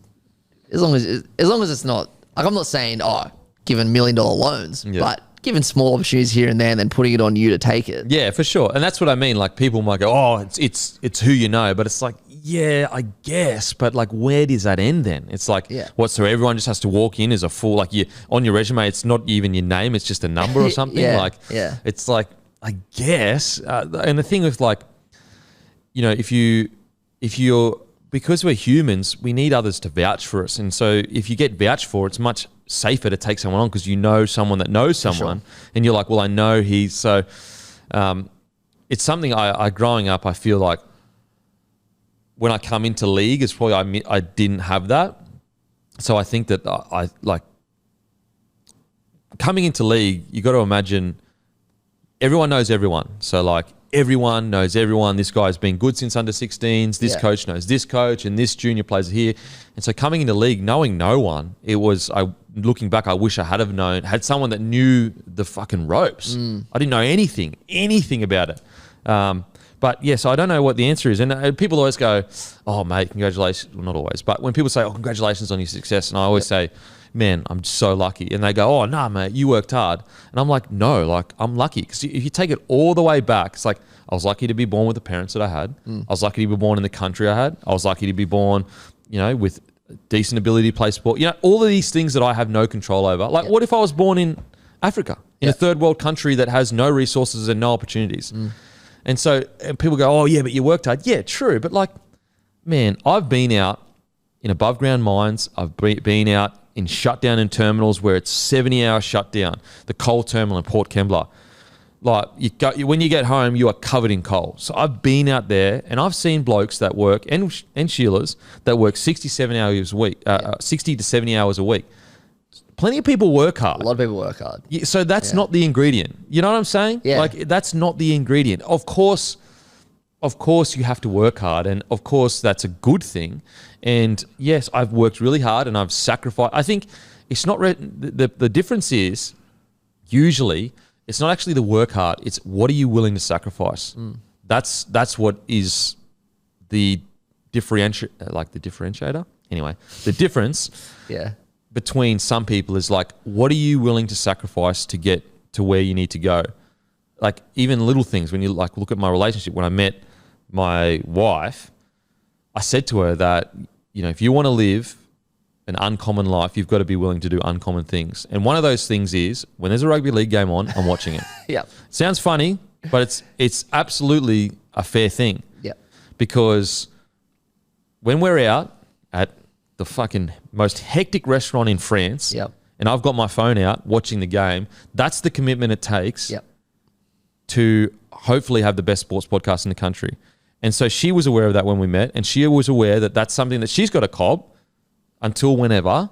as long as it's not like, I'm not saying giving $1 million loans, but giving small opportunities here and there, and then putting it on you to take it. Yeah, for sure. And that's what I mean. Like, people might go, oh, it's who you know, but it's like, yeah, I guess, but like, where does that end then? It's like, what? So everyone just has to walk in as a full, like, on your resume, it's not even your name, it's just a number or something. It's like, I guess. And the thing with like, you know, if you're, because we're humans, we need others to vouch for us, and so if you get vouched for, it's much safer to take someone on because you know someone that knows someone, and you're like, well, I know he's so. It's something I growing up, I feel like, when I come into league, it's probably I didn't have that. So I think that I like coming into league, you got to imagine everyone knows everyone. So like everyone knows everyone. This guy's been good since under 16s. This coach knows this coach, and this junior plays here. And so coming into league, knowing no one, looking back, I wish I had someone that knew the fucking ropes. I didn't know anything about it. But yes, I don't know what the answer is. And people always go, oh, mate, congratulations. Well, not always. But when people say, oh, congratulations on your success, and I always say, man, I'm so lucky. And they go, oh, nah, mate, you worked hard. And I'm like, no, like, I'm lucky. Because if you take it all the way back, it's like, I was lucky to be born with the parents that I had. I was lucky to be born in the country I had. I was lucky to be born, you know, with decent ability to play sport. You know, all of these things that I have no control over. Like, what if I was born in Africa, in a third world country that has no resources and no opportunities? And so people go, oh, yeah, but you worked hard. Yeah, true. But like, man, I've been out in above ground mines. I've been out in shutdown in terminals where it's 70-hour shutdown. The coal terminal in Port Kembla. Like, when you get home, you are covered in coal. So I've been out there and I've seen blokes that work, and Sheilas, that work 67 hours a week, 60 to 70 hours a week. Plenty of people work hard. A lot of people work hard. So that's not the ingredient. You know what I'm saying? Yeah. Like, that's not the ingredient. Of course you have to work hard, and of course that's a good thing. And yes, I've worked really hard and I've sacrificed. I think it's not the difference is usually it's not actually the work hard. It's what are you willing to sacrifice? That's what is the differentiator. Anyway, the difference. Between some people is like, what are you willing to sacrifice to get to where you need to go? Like, even little things, when you like look at my relationship, when I met my wife, I said to her that, you know, if you want to live an uncommon life, you've got to be willing to do uncommon things. And one of those things is when there's a rugby league game on, I'm watching it. Sounds funny, but it's absolutely a fair thing. Because when we're out at the fucking most hectic restaurant in France, and I've got my phone out watching the game, that's the commitment it takes to hopefully have the best sports podcast in the country. And so she was aware of that when we met, and she was aware that that's something that she's got to cob until whenever,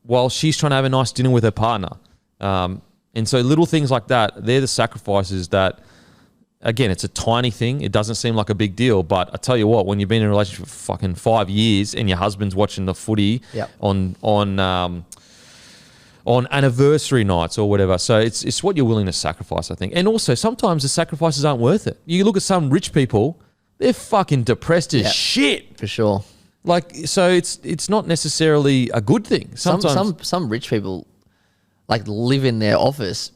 while she's trying to have a nice dinner with her partner. And so little things like that, they're the sacrifices that, again, it's a tiny thing. It doesn't seem like a big deal, but I tell you what, when you've been in a relationship for fucking 5 years and your husband's watching the footy on anniversary nights or whatever, so it's what you're willing to sacrifice, I think. And also, sometimes the sacrifices aren't worth it. You look at some rich people, they're fucking depressed as shit. For sure. Like, so it's not necessarily a good thing. Sometimes Some rich people like live in their office.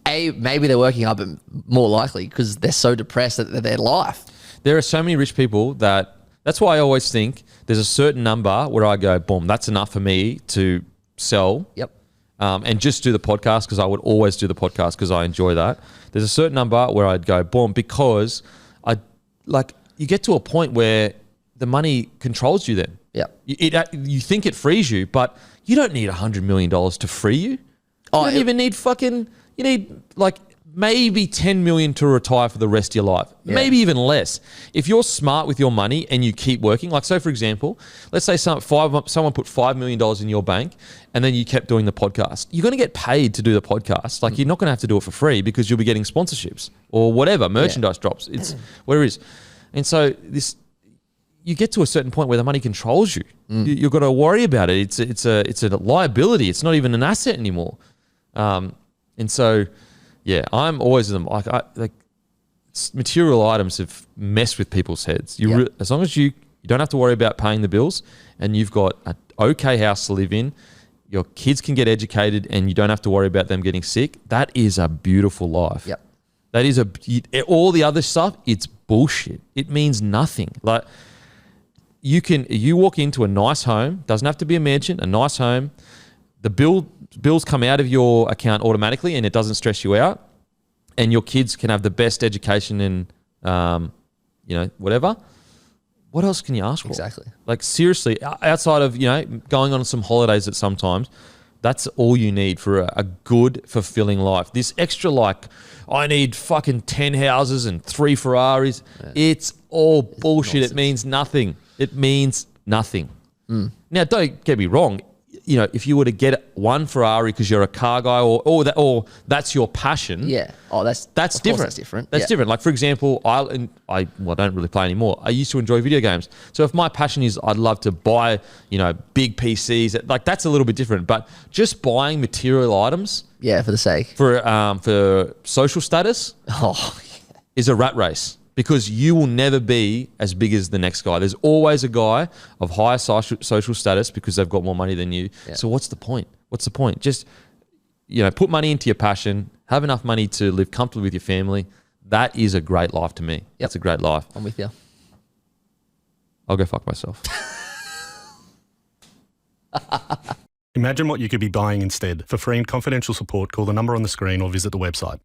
Maybe they're working up, but more likely because they're so depressed at their life. there are so many rich people that's why I always think there's a certain number where I go, boom, that's enough for me to sell. Yep. And just do the podcast, because I would always do the podcast because I enjoy that. There's a certain number where I'd go, boom, because you get to a point where the money controls you then. Yeah. You think it frees you, but you don't need $100 million to free you. You don't even need you need like maybe 10 million to retire for the rest of your life. Yeah. Maybe even less. If you're smart with your money and you keep working, like, so for example, let's say someone put $5 million in your bank and then you kept doing the podcast. You're going to get paid to do the podcast. Like, you're not going to have to do it for free because you'll be getting sponsorships or whatever, merchandise drops. It's where it is. And so you get to a certain point where the money controls you. You've got to worry about it. It's a liability. It's not even an asset anymore. And so, yeah, I'm always like material items have messed with people's heads. As long as you don't have to worry about paying the bills and you've got an okay house to live in, your kids can get educated and you don't have to worry about them getting sick. That is a beautiful life. Yep. That is all the other stuff, it's bullshit. It means nothing. Like, you walk into a nice home, doesn't have to be a mansion, a nice home. The bills come out of your account automatically and it doesn't stress you out. And your kids can have the best education and, whatever. What else can you ask for? Exactly. Like, seriously, outside of, going on some holidays at sometimes, that's all you need for a good, fulfilling life. This extra, like, I need fucking 10 houses and 3 Ferraris. Yeah. It's all bullshit. Nonsense. It means nothing. It means nothing. Now, don't get me wrong. If you were to get one Ferrari because you're a car guy or that's your passion. Yeah. Oh, that's different. That's different. That's different. Like, for example, I don't really play anymore. I used to enjoy video games. So if my passion is I'd love to buy, big PCs, like, that's a little bit different. But just buying material items. Yeah, for the sake. For social status is a rat race. Because you will never be as big as the next guy. There's always a guy of higher social status because they've got more money than you. Yeah. So what's the point? What's the point? Just, put money into your passion, have enough money to live comfortably with your family. That is a great life to me. Yep. That's a great life. I'm with you. I'll go fuck myself. Imagine what you could be buying instead. For free and confidential support, call the number on the screen or visit the website.